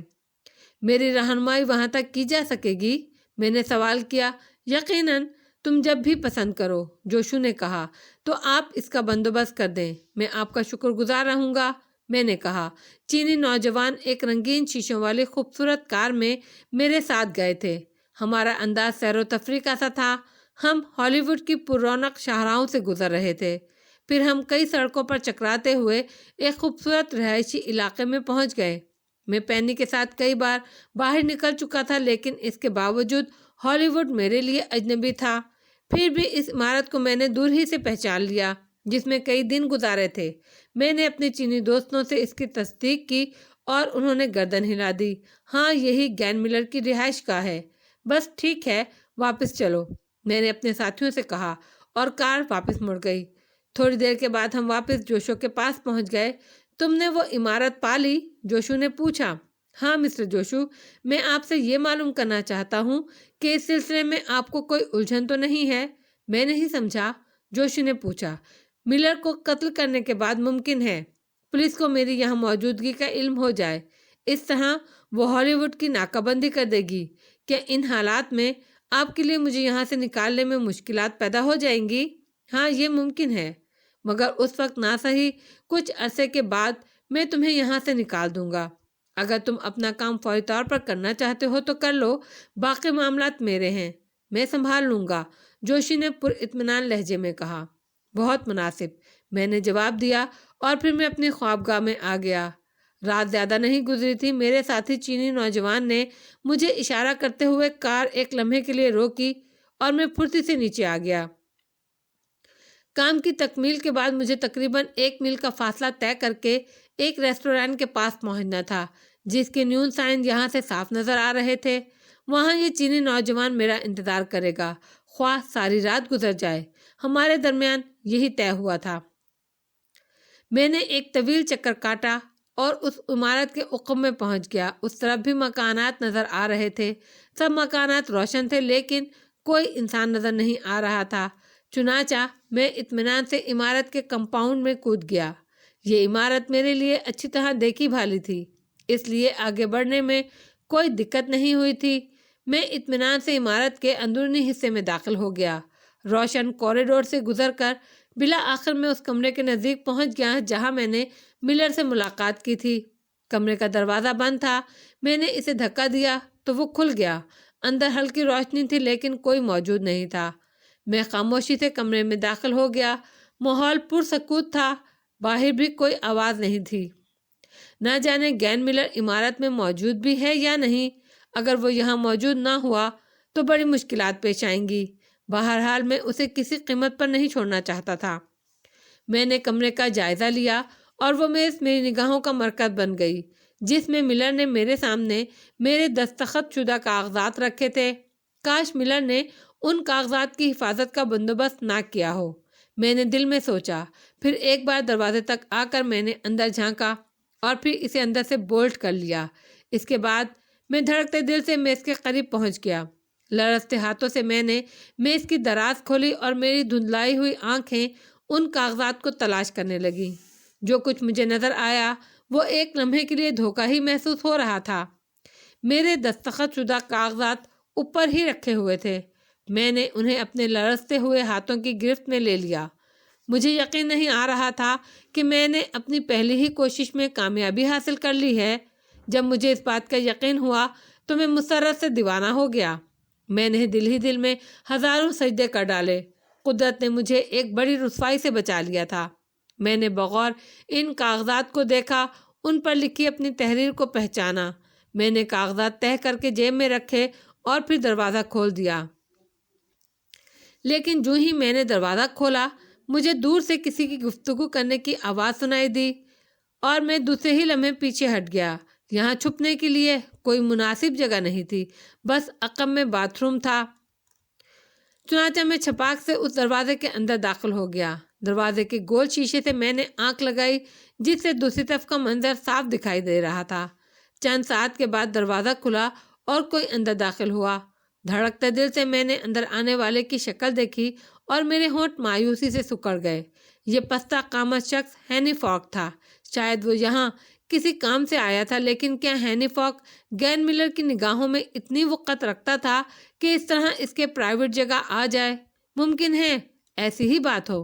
میری رہنمائی وہاں تک کی جا سکے گی؟ میں نے سوال کیا۔ یقیناً، تم جب بھی پسند کرو، جوشو نے کہا۔ تو آپ اس کا بندوبست کر دیں، میں آپ کا شکر گزار رہوں گا، میں نے کہا۔ چینی نوجوان ایک رنگین شیشوں والی خوبصورت کار میں میرے ساتھ گئے تھے۔ ہمارا انداز سیر و تفریح کا سا تھا۔ ہم ہالی ووڈ کی پر رونق شاہراہوں سے گزر رہے تھے۔ پھر ہم کئی سڑکوں پر چکراتے ہوئے ایک خوبصورت رہائشی علاقے میں پہنچ گئے۔ میں پینی کے ساتھ کئی بار باہر نکل چکا تھا، لیکن اس کے باوجود ہالی ووڈ میرے لیے اجنبی تھا۔ پھر بھی اس عمارت کو میں نے دور ہی سے پہچان لیا، جس میں کئی دن گزارے تھے۔ میں نے اپنے چینی دوستوں سے اس کی تصدیق کی، اور انہوں نے گردن ہلا دی۔ ہاں، یہی گین ملر کی رہائش گاہ ہے۔ بس ٹھیک ہے، واپس چلو، میں نے اپنے ساتھیوں سے کہا، اور کار واپس مڑ گئی۔ تھوڑی دیر کے بعد ہم واپس جوشو کے پاس پہنچ گئے۔ تم نے وہ عمارت پا لی؟ جوشو نے پوچھا۔ ہاں مسٹر جوشو، میں آپ سے یہ معلوم کرنا چاہتا ہوں کہ اس سلسلے میں آپ کو کوئی الجھن تو نہیں ہے؟ میں نہیں سمجھا، جوشو نے پوچھا۔ ملر کو قتل کرنے کے بعد ممکن ہے پولیس کو میری یہاں موجودگی کا علم ہو جائے، اس طرح وہ ہالی ووڈ کی ناکہ بندی کر دے گی۔ کیا ان حالات میں آپ کے لیے مجھے یہاں سے نکالنے میں مشکلات پیدا ہو جائیں گی؟ ہاں یہ ممکن ہے، مگر اس وقت نہ صحیح کچھ عرصے کے بعد میں تمہیں یہاں سے نکال دوں گا۔ اگر تم اپنا کام فوری طور پر کرنا چاہتے ہو تو کر لو، باقی معاملات میرے ہیں، میں سنبھال لوں گا، جوشی نے پر اطمینان لہجے میں کہا۔ بہت مناسب، میں نے جواب دیا اور پھر میں اپنی خوابگاہ میں آ گیا۔ رات زیادہ نہیں گزری تھی، میرے ساتھی چینی نوجوان نے مجھے اشارہ کرتے ہوئے کار ایک لمحے کے لیے روکی اور میں پھرتی سے نیچے آ گیا۔ کام کی تکمیل کے بعد مجھے تقریباً 1 میل کا فاصلہ طے کر کے ایک ریسٹورانٹ کے پاس پہنچنا تھا جس کے نیون سائن یہاں سے صاف نظر آ رہے تھے۔ وہاں یہ چینی نوجوان میرا انتظار کرے گا، خواہ ساری رات گزر جائے۔ ہمارے درمیان یہی طے ہوا تھا۔ میں نے ایک طویل چکر کاٹا اور اس عمارت کے عقب میں پہنچ گیا۔ اس طرف بھی مکانات نظر آ رہے تھے، سب مکانات روشن تھے لیکن کوئی انسان نظر نہیں آ رہا تھا۔ چنانچہ میں اطمینان سے عمارت کے کمپاؤنڈ میں کود گیا۔ یہ عمارت میرے لیے اچھی طرح دیکھی بھالی تھی، اس لیے آگے بڑھنے میں کوئی دقت نہیں ہوئی تھی۔ میں اطمینان سے عمارت کے اندرونی حصے میں داخل ہو گیا، روشن کوریڈور سے گزر کر بالآخر میں اس کمرے کے نزدیک پہنچ گیا جہاں میں نے ملر سے ملاقات کی تھی۔ کمرے کا دروازہ بند تھا، میں نے اسے دھکا دیا تو وہ کھل گیا۔ اندر ہلکی روشنی تھی لیکن کوئی موجود نہیں تھا۔ میں خاموشی سے کمرے میں داخل ہو گیا۔ ماحول پرسکوت تھا، باہر بھی کوئی آواز نہیں تھی۔ نہ جانے گین ملر عمارت میں موجود بھی ہے یا نہیں۔ اگر وہ یہاں موجود نہ ہوا تو بڑی مشکلات پیش آئیں گی۔ بہرحال میں اسے کسی قیمت پر نہیں چھوڑنا چاہتا تھا۔ میں نے کمرے کا جائزہ لیا اور وہ میری نگاہوں کا مرکز بن گئی، جس میں ملر نے میرے سامنے میرے دستخط شدہ کاغذات رکھے تھے۔ کاش ملر نے ان کاغذات کی حفاظت کا بندوبست نہ کیا ہو، میں نے دل میں سوچا۔ پھر ایک بار دروازے تک آ کر میں نے اندر جھانکا اور پھر اسے اندر سے بولٹ کر لیا۔ اس کے بعد میں دھڑکتے دل سے میز کے قریب پہنچ گیا۔ لرزتے ہاتھوں سے میں نے میز کی دراز کھولی اور میری دھندلائی ہوئی آنکھیں ان کاغذات کو تلاش کرنے لگیں۔ جو کچھ مجھے نظر آیا وہ ایک لمحے کے لیے دھوکہ ہی محسوس ہو رہا تھا۔ میرے دستخط شدہ کاغذات اوپر ہی رکھے ہوئے تھے۔ میں نے انہیں اپنے لرزتے ہوئے ہاتھوں کی گرفت میں لے لیا۔ مجھے یقین نہیں آ رہا تھا کہ میں نے اپنی پہلی ہی کوشش میں کامیابی حاصل کر لی ہے۔ جب مجھے اس بات کا یقین ہوا تو میں مسرت سے دیوانہ ہو گیا۔ میں نے دل ہی دل میں ہزاروں سجدے کر ڈالے۔ قدرت نے مجھے ایک بڑی رسوائی سے بچا لیا تھا۔ میں نے بغور ان کاغذات کو دیکھا، ان پر لکھی اپنی تحریر کو پہچانا۔ میں نے کاغذات تہہ کر کے جیب میں رکھے اور پھر دروازہ کھول دیا۔ لیکن جو ہی میں نے دروازہ کھولا مجھے دور سے کسی کی گفتگو کرنے کی آواز سنائی دی اور میں دوسرے ہی لمحے پیچھے ہٹ گیا۔ یہاں چھپنے کے لیے کوئی مناسب جگہ نہیں تھی، بس عقب میں باتھ روم تھا۔ چنانچہ میں چھپاک سے اس دروازے کے اندر داخل ہو گیا۔ دروازے کے گول شیشے سے میں نے آنکھ لگائی جس سے دوسری طرف کا منظر صاف دکھائی دے رہا تھا۔ چند ساعت کے بعد دروازہ کھلا اور کوئی اندر داخل ہوا۔ دھڑکتے دل سے میں نے اندر آنے والے کی شکل دیکھی اور میرے ہونٹ مایوسی سے سکڑ گئے۔ یہ پستہ قامت شخص ہینی فاک تھا۔ شاید وہ یہاں کسی کام سے آیا تھا، لیکن کیا ہینی فاک گین ملر کی نگاہوں میں اتنی وقت رکھتا تھا کہ اس طرح اس کے پرائیویٹ جگہ آ جائے؟ ممکن ہے ایسی ہی بات ہو۔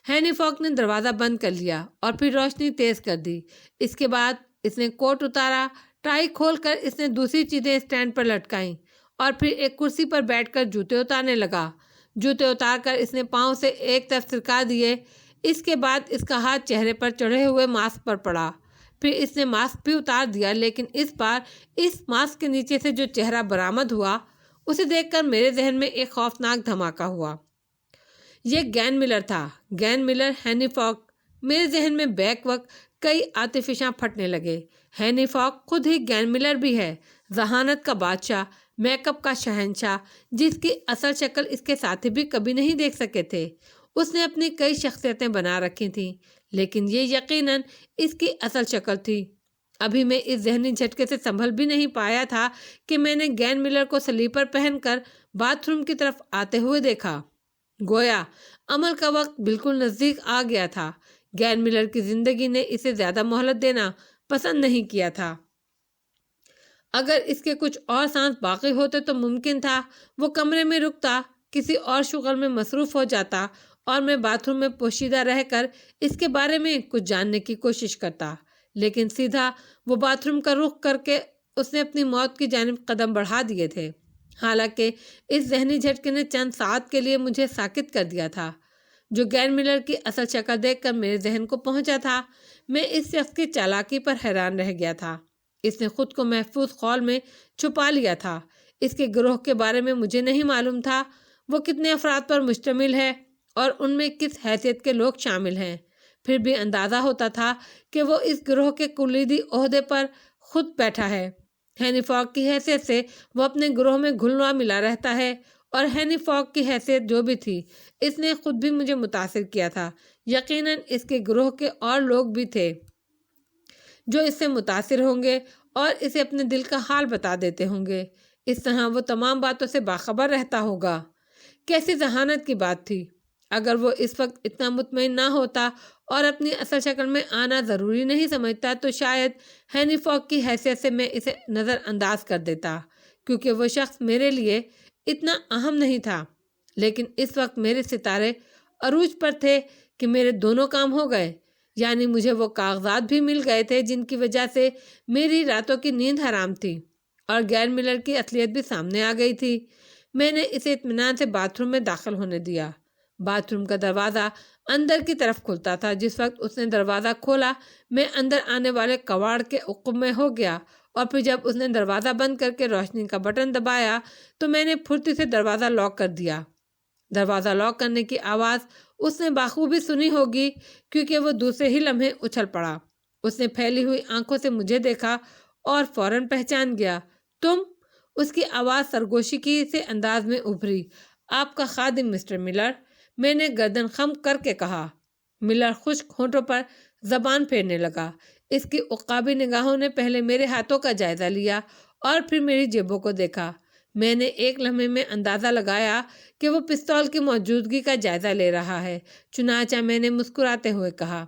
ہینی فاک نے دروازہ بند کر لیا اور پھر روشنی تیز کر دی۔ اس کے بعد اس نے کوٹ اتارا، ٹائی کھول کر اس نے دوسری چیزیں اسٹینڈ پر لٹکائیں اور پھر ایک کرسی پر بیٹھ کر جوتے اتارنے لگا۔ جوتے اتار کر اس نے پاؤں سے ایک طرف سرکا دیے۔ اس کے بعد اس کا ہاتھ چہرے پر چڑھے ہوئے ماسک پر پڑا۔ پھر اس نے ماسک بھی اتار دیا، لیکن اس بار اس ماسک کے نیچے سے جو چہرہ برآمد ہوا اسے دیکھ کر میرے ذہن میں ایک خوفناک دھماکہ ہوا۔ یہ گین ملر تھا، گین ملر ہینی فاک۔ میرے ذہن میں بیک وقت کئی آتشفشاں پھٹنے لگے۔ ہینی فاک خود ہی گین ملر بھی ہے، ذہانت کا بادشاہ، میک اپ کا شہنشاہ، جس کی اصل شکل اس کے ساتھی بھی کبھی نہیں دیکھ سکے تھے۔ اس نے اپنی کئی شخصیتیں بنا رکھی تھیں، لیکن یہ یقیناً اس کی اصل شکل تھی۔ ابھی میں اس ذہنی جھٹکے سے سنبھل بھی نہیں پایا تھا کہ میں نے گین ملر کو سلیپر پہن کر باتھ روم کی طرف آتے ہوئے دیکھا۔ گویا عمل کا وقت بالکل نزدیک آ گیا تھا۔ گین ملر کی زندگی نے اسے زیادہ مہلت دینا پسند نہیں کیا تھا۔ اگر اس کے کچھ اور سانس باقی ہوتے تو ممکن تھا وہ کمرے میں رکتا، کسی اور شغل میں مصروف ہو جاتا اور میں باتھ روم میں پوشیدہ رہ کر اس کے بارے میں کچھ جاننے کی کوشش کرتا، لیکن سیدھا وہ باتھ روم کا رخ کر کے اس نے اپنی موت کی جانب قدم بڑھا دیے تھے۔ حالانکہ اس ذہنی جھٹکے نے چند ساعت کے لیے مجھے ساکت کر دیا تھا۔ جو گین ملر کی اصل شکل دیکھ کر میرے ذہن کو پہنچا تھا، میں اس شخص کی چالاکی پر حیران رہ گیا تھا۔ اس نے خود کو محفوظ خول میں چھپا لیا تھا۔ اس کے گروہ کے بارے میں مجھے نہیں معلوم تھا، وہ کتنے افراد پر مشتمل ہے اور ان میں کس حیثیت کے لوگ شامل ہیں۔ پھر بھی اندازہ ہوتا تھا کہ وہ اس گروہ کے کلیدی عہدے پر خود بیٹھا ہے۔ ہینی فاگ کی حیثیت سے وہ اپنے گروہ میں گھلنا ملا رہتا ہے، اور ہینی فاگ کی حیثیت جو بھی تھی، اس نے خود بھی مجھے متاثر کیا تھا۔ یقیناً اس کے گروہ کے اور لوگ بھی تھے جو اس سے متاثر ہوں گے اور اسے اپنے دل کا حال بتا دیتے ہوں گے۔ اس طرح وہ تمام باتوں سے باخبر رہتا ہوگا۔ کیسی ذہانت کی بات تھی! اگر وہ اس وقت اتنا مطمئن نہ ہوتا اور اپنی اصل شکل میں آنا ضروری نہیں سمجھتا تو شاید ہینی فاگ کی حیثیت سے میں اسے نظر انداز کر دیتا، کیونکہ وہ شخص میرے لیے اتنا اہم نہیں تھا۔ لیکن اس وقت میرے ستارے عروج پر تھے کہ میرے دونوں کام ہو گئے، یعنی مجھے وہ کاغذات بھی مل گئے تھے جن کی وجہ سے میری راتوں کی نیند حرام تھی، اور گین ملر کی اصلیت بھی سامنے آ گئی تھی۔ میں نے اسے اطمینان سے باتھ روم میں داخل ہونے دیا۔ باتھ روم کا دروازہ اندر کی طرف کھلتا تھا۔ جس وقت اس نے دروازہ کھولا، میں اندر آنے والے کواڑ کے عقب میں ہو گیا، اور پھر جب اس نے دروازہ بند کر کے روشنی کا بٹن دبایا تو میں نے پھرتی سے دروازہ لاک کر دیا۔ دروازہ لاک کرنے کی آواز اس نے بخوبی سنی ہوگی، کیونکہ وہ دوسرے ہی لمحے اچھل پڑا۔ اس نے پھیلی ہوئی آنکھوں سے مجھے دیکھا اور فوراً پہچان گیا۔ تم؟ اس کی آواز سرگوشی کی سے انداز میں ابھری۔ آپ کا خادم مسٹر ملر، میں نے گردن خم کر کے کہا۔ ملر خشک ہونٹوں پر زبان پھیرنے لگا۔ اس کی عقابی نگاہوں نے پہلے میرے ہاتھوں کا جائزہ لیا اور پھر میری جیبوں کو دیکھا۔ میں نے ایک لمحے میں اندازہ لگایا کہ وہ پستول کی موجودگی کا جائزہ لے رہا ہے، چنانچہ میں نے مسکراتے ہوئے کہا،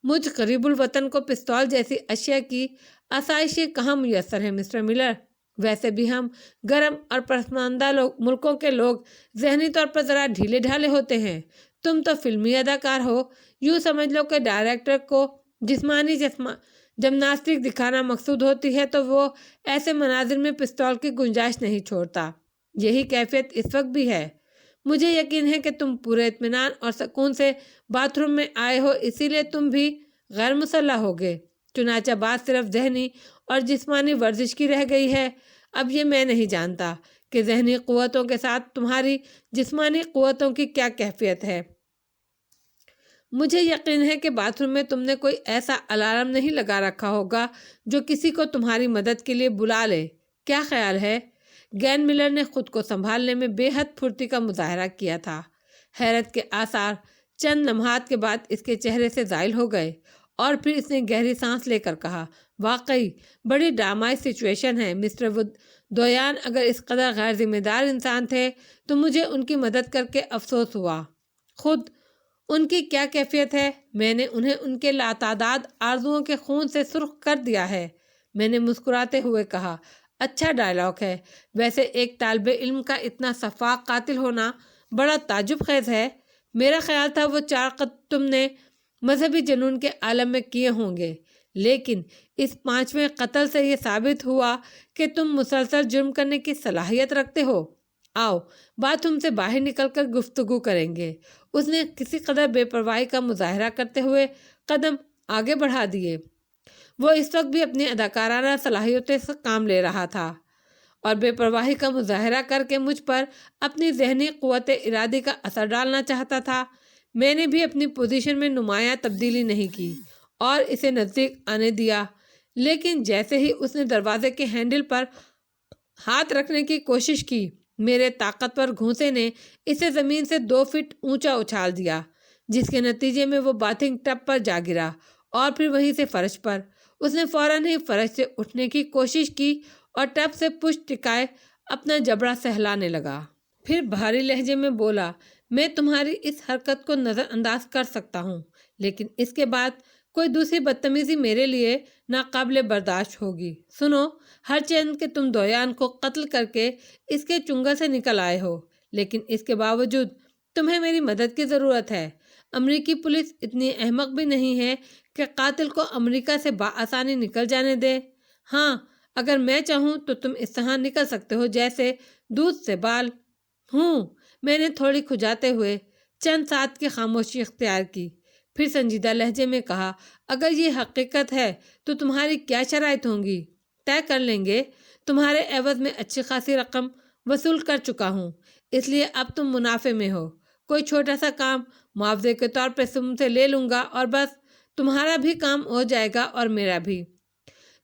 مجھ غریب الوطن کو پستول جیسی اشیاء کی آسائشیں کہاں میسر ہیں مسٹر ملر؟ ویسے بھی ہم گرم اور پسماندہ ملکوں کے لوگ ذہنی طور پر ذرا ڈھیلے ڈھالے ہوتے ہیں۔ تم تو فلمی اداکار ہو، یوں سمجھ لو کہ ڈائریکٹر کو جسمانی جمناسٹک دکھانا مقصود ہوتی ہے تو وہ ایسے مناظر میں پستول کی گنجائش نہیں چھوڑتا۔ یہی کیفیت اس وقت بھی ہے۔ مجھے یقین ہے کہ تم پورے اطمینان اور سکون سے باتھ روم میں آئے ہو، اسی لیے تم بھی غیر مسلح ہوگے۔ چنانچہ بات صرف ذہنی اور جسمانی ورزش کی رہ گئی ہے۔ اب یہ میں نہیں جانتا کہ ذہنی قوتوں کے ساتھ تمہاری جسمانی قوتوں کی کیا کیفیت ہے۔ مجھے یقین ہے کہ باتھ روم میں تم نے کوئی ایسا الارم نہیں لگا رکھا ہوگا جو کسی کو تمہاری مدد کے لیے بلا لے۔ کیا خیال ہے؟ گین ملر نے خود کو سنبھالنے میں بے حد پھرتی کا مظاہرہ کیا تھا۔ حیرت کے آثار چند لمحات کے بعد اس کے چہرے سے زائل ہو گئے، اور پھر اس نے گہری سانس لے کر کہا، واقعی بڑی ڈرامائی سچویشن ہے مسٹر دویان۔ اگر اس قدر غیر ذمہ دار انسان تھے تو مجھے ان کی مدد کر کے افسوس ہوا۔ خود ان کی کیا کیفیت ہے؟ میں نے انہیں ان کے لاتعداد آرزوؤں کے خون سے سرخ کر دیا ہے۔ میں نے مسکراتے ہوئے کہا، اچھا ڈائلاگ ہے۔ ویسے ایک طالب علم کا اتنا سفاک قاتل ہونا بڑا تعجب خیز ہے۔ میرا خیال تھا وہ 4 قتل تم نے مذہبی جنون کے عالم میں کیے ہوں گے، لیکن اس 5ویں قتل سے یہ ثابت ہوا کہ تم مسلسل جرم کرنے کی صلاحیت رکھتے ہو۔ آؤ باتھ روم سے باہر نکل کر گفتگو کریں گے۔ اس نے کسی قدر بے پرواہی کا مظاہرہ کرتے ہوئے قدم آگے بڑھا دیے۔ وہ اس وقت بھی اپنی اداکارانہ صلاحیتوں سے کام لے رہا تھا اور بے پرواہی کا مظاہرہ کر کے مجھ پر اپنی ذہنی قوت ارادی کا اثر ڈالنا چاہتا تھا۔ میں نے بھی اپنی پوزیشن میں نمایاں تبدیلی نہیں کی اور اسے نزدیک آنے دیا، لیکن جیسے ہی اس نے دروازے کے ہینڈل پر ہاتھ رکھنے کی کوشش کی، میرے طاقتور گھونسے نے اسے زمین سے 2 فٹ اونچا اچھال دیا، جس کے نتیجے میں وہ باتھنگ ٹب پر جا گرا اور پھر وہیں سے فرش پر۔ اس نے فوراً ہی فرش سے اٹھنے کی کوشش کی اور ٹپ سے پشت ٹکائے اپنا جبڑا سہلانے لگا۔ پھر بھاری لہجے میں بولا، میں تمہاری اس حرکت کو نظر انداز کر سکتا ہوں، لیکن اس کے بعد کوئی دوسری بدتمیزی میرے لیے ناقابل برداشت ہوگی۔ سنو، ہر چند کہ تم دویان کو قتل کر کے اس کے چنگل سے نکل آئے ہو، لیکن اس کے باوجود تمہیں میری مدد کی ضرورت ہے۔ امریکی پولیس اتنی احمق بھی نہیں ہے کہ قاتل کو امریکہ سے بآسانی نکل جانے دے۔ ہاں، اگر میں چاہوں تو تم اس طرح نکل سکتے ہو جیسے دودھ سے بال۔ میں نے تھوڑی کھجاتے ہوئے چند ساتھ کی خاموشی اختیار کی، پھر سنجیدہ لہجے میں کہا، اگر یہ حقیقت ہے تو تمہاری کیا شرائط ہوں گی؟ طے کر لیں گے۔ تمہارے عوض میں اچھی خاصی رقم وصول کر چکا ہوں، اس لیے اب تم منافع میں ہو۔ کوئی چھوٹا سا کام معاوضے کے طور پر تم سے لے لوں گا اور بس، تمہارا بھی کام ہو جائے گا اور میرا بھی۔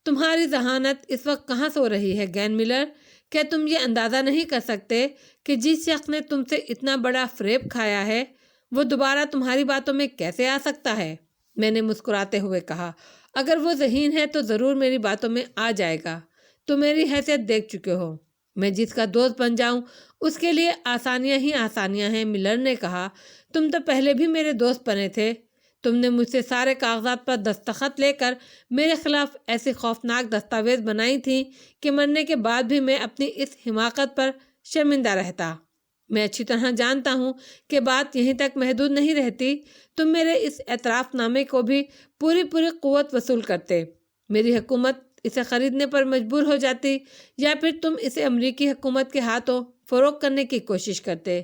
تمہاری ذہانت اس وقت کہاں سو رہی ہے گین ملر؟ کیا تم یہ اندازہ نہیں کر سکتے کہ جس شخص نے تم سے اتنا بڑا فریب کھایا ہے وہ دوبارہ تمہاری باتوں میں کیسے آ سکتا ہے؟ میں نے مسکراتے ہوئے کہا، اگر وہ ذہین ہے تو ضرور میری باتوں میں آ جائے گا۔ تم میری حیثیت دیکھ چکے ہو، میں جس کا دوست بن جاؤں اس کے لیے آسانیاں ہی آسانیاں ہیں۔ ملر نے کہا، تم تو پہلے بھی میرے دوست بنے تھے۔ تم نے مجھ سے سارے کاغذات پر دستخط لے کر میرے خلاف ایسی خوفناک دستاویز بنائی تھی کہ مرنے کے بعد بھی میں اپنی اس حماقت پر شرمندہ رہتا۔ میں اچھی طرح جانتا ہوں کہ بات یہیں تک محدود نہیں رہتی، تم میرے اس اعتراف نامے کو بھی پوری قوت وصول کرتے، میری حکومت اسے خریدنے پر مجبور ہو جاتی، یا پھر تم اسے امریکی حکومت کے ہاتھوں فروخت کرنے کی کوشش کرتے۔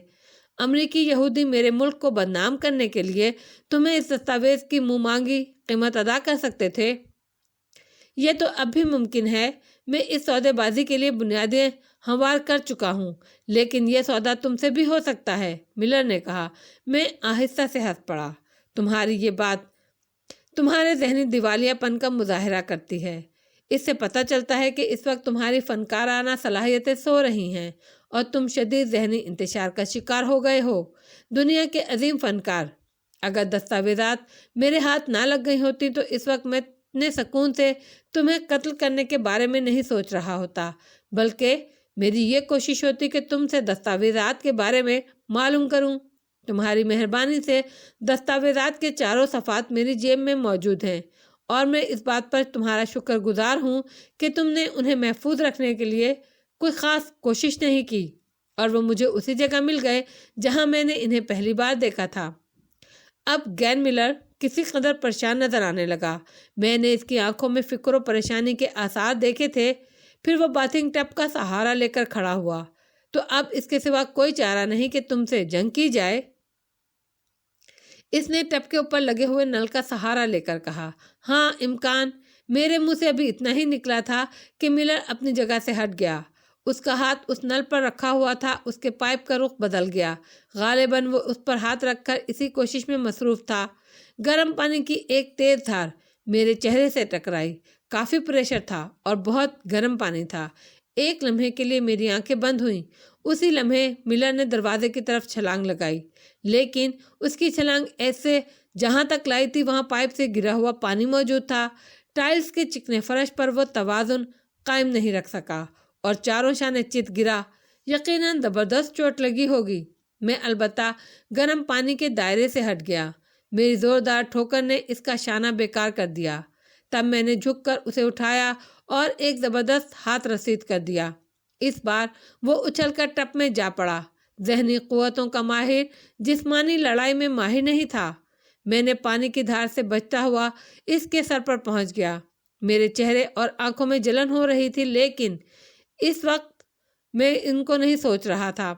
امریکی یہودی میرے ملک کو بدنام کرنے کے لیے تمہیں اس دستاویز کی منہ مانگی قیمت ادا کر سکتے تھے۔ یہ تو اب بھی ممکن ہے۔ میں اس سودے بازی کے لیے بنیادیں ہموار کر چکا ہوں، لیکن یہ سودا تم سے بھی ہو سکتا ہے، ملر نے کہا۔ میں آہستہ سے ہنس پڑا۔ تمہاری یہ بات تمہارے ذہنی دیوالیہ پن کا مظاہرہ کرتی ہے۔ اس سے پتہ چلتا ہے کہ اس وقت تمہاری فنکارانہ صلاحیتیں سو رہی ہیں اور تم شدید ذہنی انتشار کا شکار ہو گئے ہو۔ دنیا کے عظیم فنکار، اگر دستاویزات میرے ہاتھ نہ لگ گئی ہوتی تو اس وقت میں اتنے سکون سے تمہیں قتل کرنے کے بارے میں نہیں سوچ رہا ہوتا، بلکہ میری یہ کوشش ہوتی کہ تم سے دستاویزات کے بارے میں معلوم کروں۔ تمہاری مہربانی سے دستاویزات کے چاروں صفحات میری جیب میں موجود ہیں، اور میں اس بات پر تمہارا شکر گزار ہوں کہ تم نے انہیں محفوظ رکھنے کے لیے کوئی خاص کوشش نہیں کی، اور وہ مجھے اسی جگہ مل گئے جہاں میں نے انہیں پہلی بار دیکھا تھا۔ اب گین ملر کسی قدر پریشان نظر آنے لگا۔ میں نے اس کی آنکھوں میں فکر و پریشانی کے آثار دیکھے تھے۔ پھر وہ باتھنگ ٹب کا سہارا لے کر کھڑا ہوا۔ تو اب اس کے سوا کوئی چارہ نہیں کہ تم سے جنگ کی جائے؟ اس نے ٹب کے اوپر لگے ہوئے نل کا سہارا لے کر کہا۔ ہاں، امکان۔ میرے منہ سے ابھی اتنا ہی نکلا تھا کہ ملر اپنی جگہ سے ہٹ گیا۔ اس کا ہاتھ اس نل پر رکھا ہوا تھا، اس کے پائپ کا رخ بدل گیا۔ غالباً وہ اس پر ہاتھ رکھ کر اسی کوشش میں مصروف تھا۔ گرم پانی کی ایک تیز دھار میرے چہرے سے ٹکرائی۔ کافی پریشر تھا اور بہت گرم پانی تھا۔ ایک لمحے کے لیے میری آنکھیں بند ہوئیں۔ اسی لمحے ملر نے دروازے کی طرف چھلانگ لگائی، لیکن اس کی چھلانگ ایسے جہاں تک لائی تھی وہاں پائپ سے گرا ہوا پانی موجود تھا۔ ٹائلز کے چکنے فرش پر وہ توازن قائم نہیں رکھ سکا اور چاروں شانے چت گرا۔ یقیناً زبردست چوٹ لگی ہوگی۔ میں البتہ گرم پانی کے دائرے سے ہٹ گیا۔ میری زوردار ٹھوکر نے اس کا شانہ بیکار کر دیا۔ تب میں نے جھک کر اسے اٹھایا اور ایک زبردست ہاتھ رسید کر دیا۔ اس بار وہ اچھل کر ٹپ میں جا پڑا۔ ذہنی قوتوں کا ماہر جسمانی لڑائی میں ماہر نہیں تھا۔ میں نے پانی کی دھار سے بچتا ہوا اس کے سر پر پہنچ گیا۔ میرے چہرے اور آنکھوں میں جلن ہو رہی تھی، لیکن اس وقت میں ان کو نہیں سوچ رہا تھا۔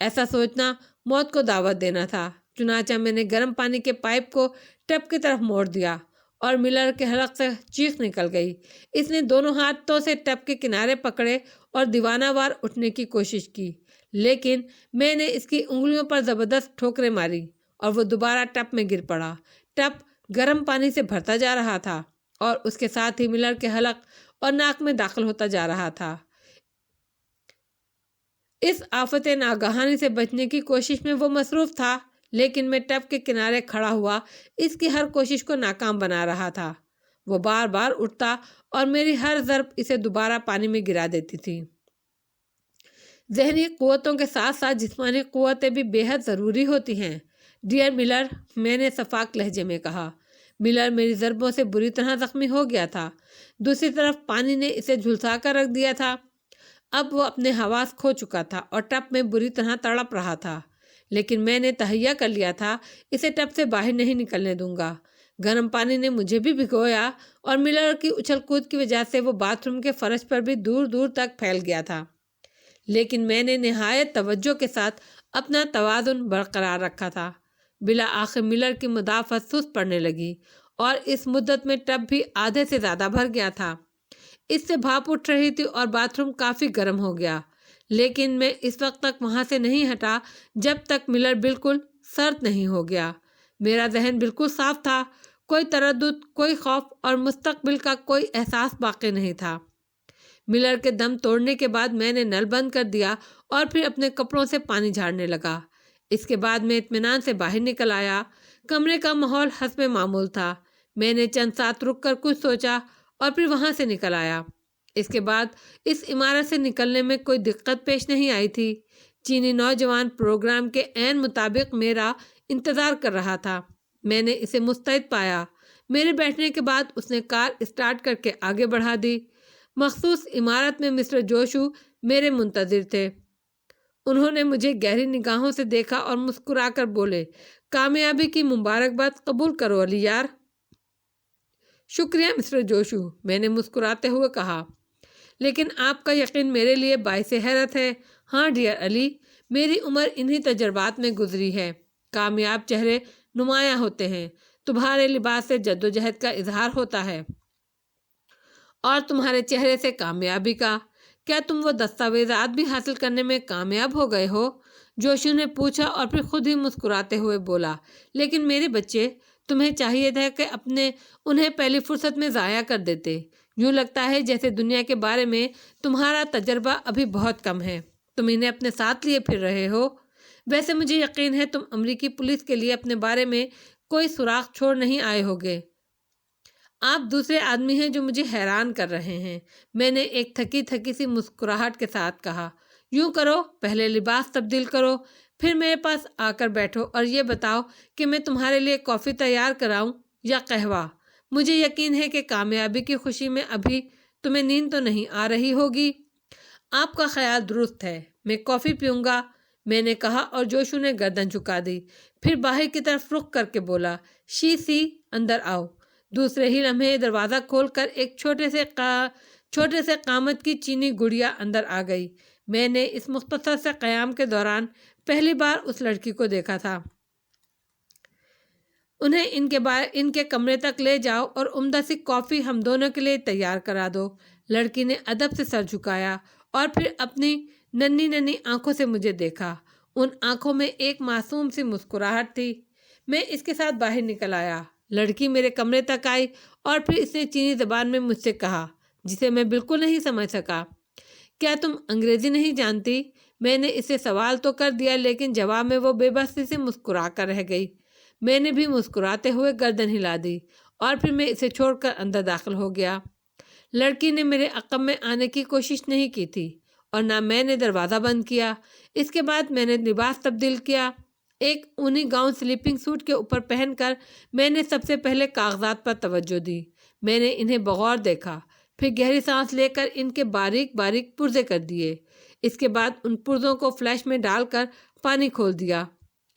ایسا سوچنا موت کو دعوت دینا تھا۔ چنانچہ میں نے گرم پانی کے پائپ کو ٹپ کی طرف موڑ دیا اور ملر کے حلق سے چیخ نکل گئی۔ اس نے دونوں ہاتھوں سے ٹپ کے کنارے پکڑے اور دیوانہ وار اٹھنے کی کوشش کی، لیکن میں نے اس کی انگلیوں پر زبردست ٹھوکریں ماری اور وہ دوبارہ ٹپ میں گر پڑا۔ ٹپ گرم پانی سے بھرتا جا رہا تھا اور اس کے ساتھ ہی ملر کے حلق اور ناک میں داخل ہوتا جا رہا تھا۔ اس آفت ناگہانی سے بچنے کی کوشش میں وہ مصروف تھا، لیکن میں ٹب کے کنارے کھڑا ہوا اس کی ہر کوشش کو ناکام بنا رہا تھا۔ وہ بار بار اٹھتا اور میری ہر ضرب اسے دوبارہ پانی میں گرا دیتی تھی۔ ذہنی قوتوں کے ساتھ ساتھ جسمانی قوتیں بھی بے حد ضروری ہوتی ہیں ڈیئر ملر، میں نے شفاق لہجے میں کہا۔ ملر میری ضربوں سے بری طرح زخمی ہو گیا تھا۔ دوسری طرف پانی نے اسے جھلسا کر رکھ دیا تھا۔ اب وہ اپنے حواس کھو چکا تھا اور ٹب میں بری طرح تڑپ رہا تھا، لیکن میں نے تہیہ کر لیا تھا اسے ٹب سے باہر نہیں نکلنے دوں گا۔ گرم پانی نے مجھے بھی بھگویا اور ملر کی اچھل کود کی وجہ سے وہ باتھ روم کے فرش پر بھی دور دور تک پھیل گیا تھا، لیکن میں نے نہایت توجہ کے ساتھ اپنا توازن برقرار رکھا تھا۔ بالآخر ملر کی مدافعت سست پڑنے لگی اور اس مدت میں ٹب بھی آدھے سے زیادہ بھر گیا تھا۔ اس سے بھاپ اٹھ رہی تھی اور باتھ روم کافی گرم ہو گیا، لیکن میں اس وقت تک وہاں سے نہیں ہٹا جب تک ملر بالکل سرد نہیں ہو گیا۔ میرا ذہن بالکل صاف تھا، کوئی تردد، کوئی خوف اور مستقبل کا کوئی احساس باقی نہیں تھا۔ ملر کے دم توڑنے کے بعد میں نے نل بند کر دیا اور پھر اپنے کپڑوں سے پانی جھاڑنے لگا۔ اس کے بعد میں اطمینان سے باہر نکل آیا۔ کمرے کا ماحول حسب معمول تھا۔ میں نے چند ساتھ رک کر کچھ سوچا اور پھر وہاں سے نکل آیا۔ اس کے بعد اس عمارت سے نکلنے میں کوئی دقت پیش نہیں آئی تھی۔ چینی نوجوان پروگرام کے عین مطابق میرا انتظار کر رہا تھا۔ میں نے اسے مستعد پایا۔ میرے بیٹھنے کے بعد اس نے کار اسٹارٹ کر کے آگے بڑھا دی۔ مخصوص عمارت میں مسٹر جوشو میرے منتظر تھے۔ انہوں نے مجھے گہری نگاہوں سے دیکھا اور مسکرا کر بولے، کامیابی کی مبارکباد قبول کرو علی یار۔ شکریہ مسٹر جوشو، میں نے مسکراتے ہوئے کہا، لیکن آپ کا یقین میرے لیے باعث حیرت ہے۔ ہاں ڈیئر علی، میری عمر انہی تجربات میں گزری ہے۔ کامیاب چہرے نمایاں ہوتے ہیں، تمہارے لباس سے جدوجہد کا اظہار ہوتا ہے اور تمہارے چہرے سے کامیابی کا۔ کیا تم وہ دستاویزات بھی حاصل کرنے میں کامیاب ہو گئے ہو؟ جوشو نے پوچھا اور پھر خود ہی مسکراتے ہوئے بولا، لیکن میرے بچے، تمہیں چاہیے تھا کہ انہیں پہلی فرصت میں ضائع کر دیتے۔ یوں لگتا ہے جیسے دنیا کے بارے میں تمہارا تجربہ ابھی بہت کم ہے، تم انہیں اپنے ساتھ لیے پھر رہے ہو۔ ویسے مجھے یقین ہے تم امریکی پولیس کے لیے اپنے بارے میں کوئی سراغ چھوڑ نہیں آئے ہوگے۔ آپ دوسرے آدمی ہیں جو مجھے حیران کر رہے ہیں، میں نے ایک تھکی تھکی سی مسکراہٹ کے ساتھ کہا۔ یوں کرو، پہلے لباس تبدیل کرو، پھر میرے پاس آ کر بیٹھو اور یہ بتاؤ کہ میں تمہارے لیے کافی تیار کراؤں یا قہوہ۔ مجھے یقین ہے کہ کامیابی کی خوشی میں ابھی تمہیں نیند تو نہیں آ رہی ہوگی۔ آپ کا خیال درست ہے، میں کافی پیوں گا، میں نے کہا اور جوشو نے گردن جھکا دی، پھر باہر کی طرف رخ کر کے بولا، سی اندر آؤ۔ دوسرے ہی لمحے دروازہ کھول کر ایک چھوٹے سے قامت کی چینی گڑیا اندر آ گئی۔ میں نے اس مختصر سے قیام کے دوران پہلی بار اس لڑکی کو دیکھا تھا۔ انہیں ان کے کمرے تک لے جاؤ اور عمدہ سی کافی ہم دونوں کے لیے تیار کرا دو۔ لڑکی نے ادب سے سر جھکایا اور پھر اپنی ننھی ننھی آنکھوں سے مجھے دیکھا۔ ان آنکھوں میں ایک معصوم سی مسکراہٹ تھی۔ میں اس کے ساتھ باہر نکل آیا۔ لڑکی میرے کمرے تک آئی اور پھر اس نے چینی زبان میں مجھ سے کہا، جسے میں بالکل نہیں سمجھ سکا، کیا تم انگریزی نہیں جانتی؟ میں نے اسے سوال تو کر دیا، لیکن جواب میں وہ بے بسی سے مسکرا کر رہ گئی۔ میں نے بھی مسکراتے ہوئے گردن ہلا دی اور پھر میں اسے چھوڑ کر اندر داخل ہو گیا۔ لڑکی نے میرے عقب میں آنے کی کوشش نہیں کی تھی اور نہ میں نے دروازہ بند کیا۔ اس کے بعد میں نے لباس تبدیل کیا۔ ایک اونی گاؤن سلیپنگ سوٹ کے اوپر پہن کر میں نے سب سے پہلے کاغذات پر توجہ دی۔ میں نے انہیں بغور دیکھا، پھر گہری سانس لے کر ان کے باریک باریک پرزے کر دیے۔ اس کے بعد ان پرزوں کو فلیش میں ڈال کر پانی کھول دیا۔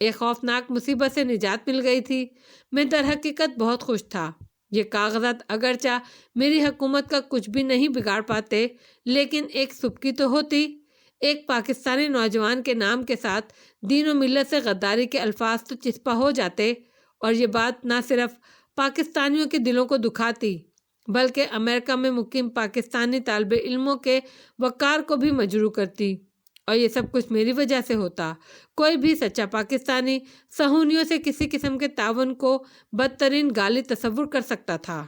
ایک خوفناک مصیبت سے نجات مل گئی تھی۔ میں در حقیقت بہت خوش تھا۔ یہ کاغذات اگرچہ میری حکومت کا کچھ بھی نہیں بگاڑ پاتے، لیکن ایک سبکی تو ہوتی۔ ایک پاکستانی نوجوان کے نام کے ساتھ دین و ملت سے غداری کے الفاظ تو چسپاں ہو جاتے، اور یہ بات نہ صرف پاکستانیوں کے دلوں کو دکھاتی بلکہ امریکہ میں مقیم پاکستانی طالب علموں کے وقار کو بھی مجروح کرتی، اور یہ سب کچھ میری وجہ سے ہوتا۔ کوئی بھی سچا پاکستانی صہیونیوں سے کسی قسم کے تعاون کو بدترین گالی تصور کر سکتا تھا۔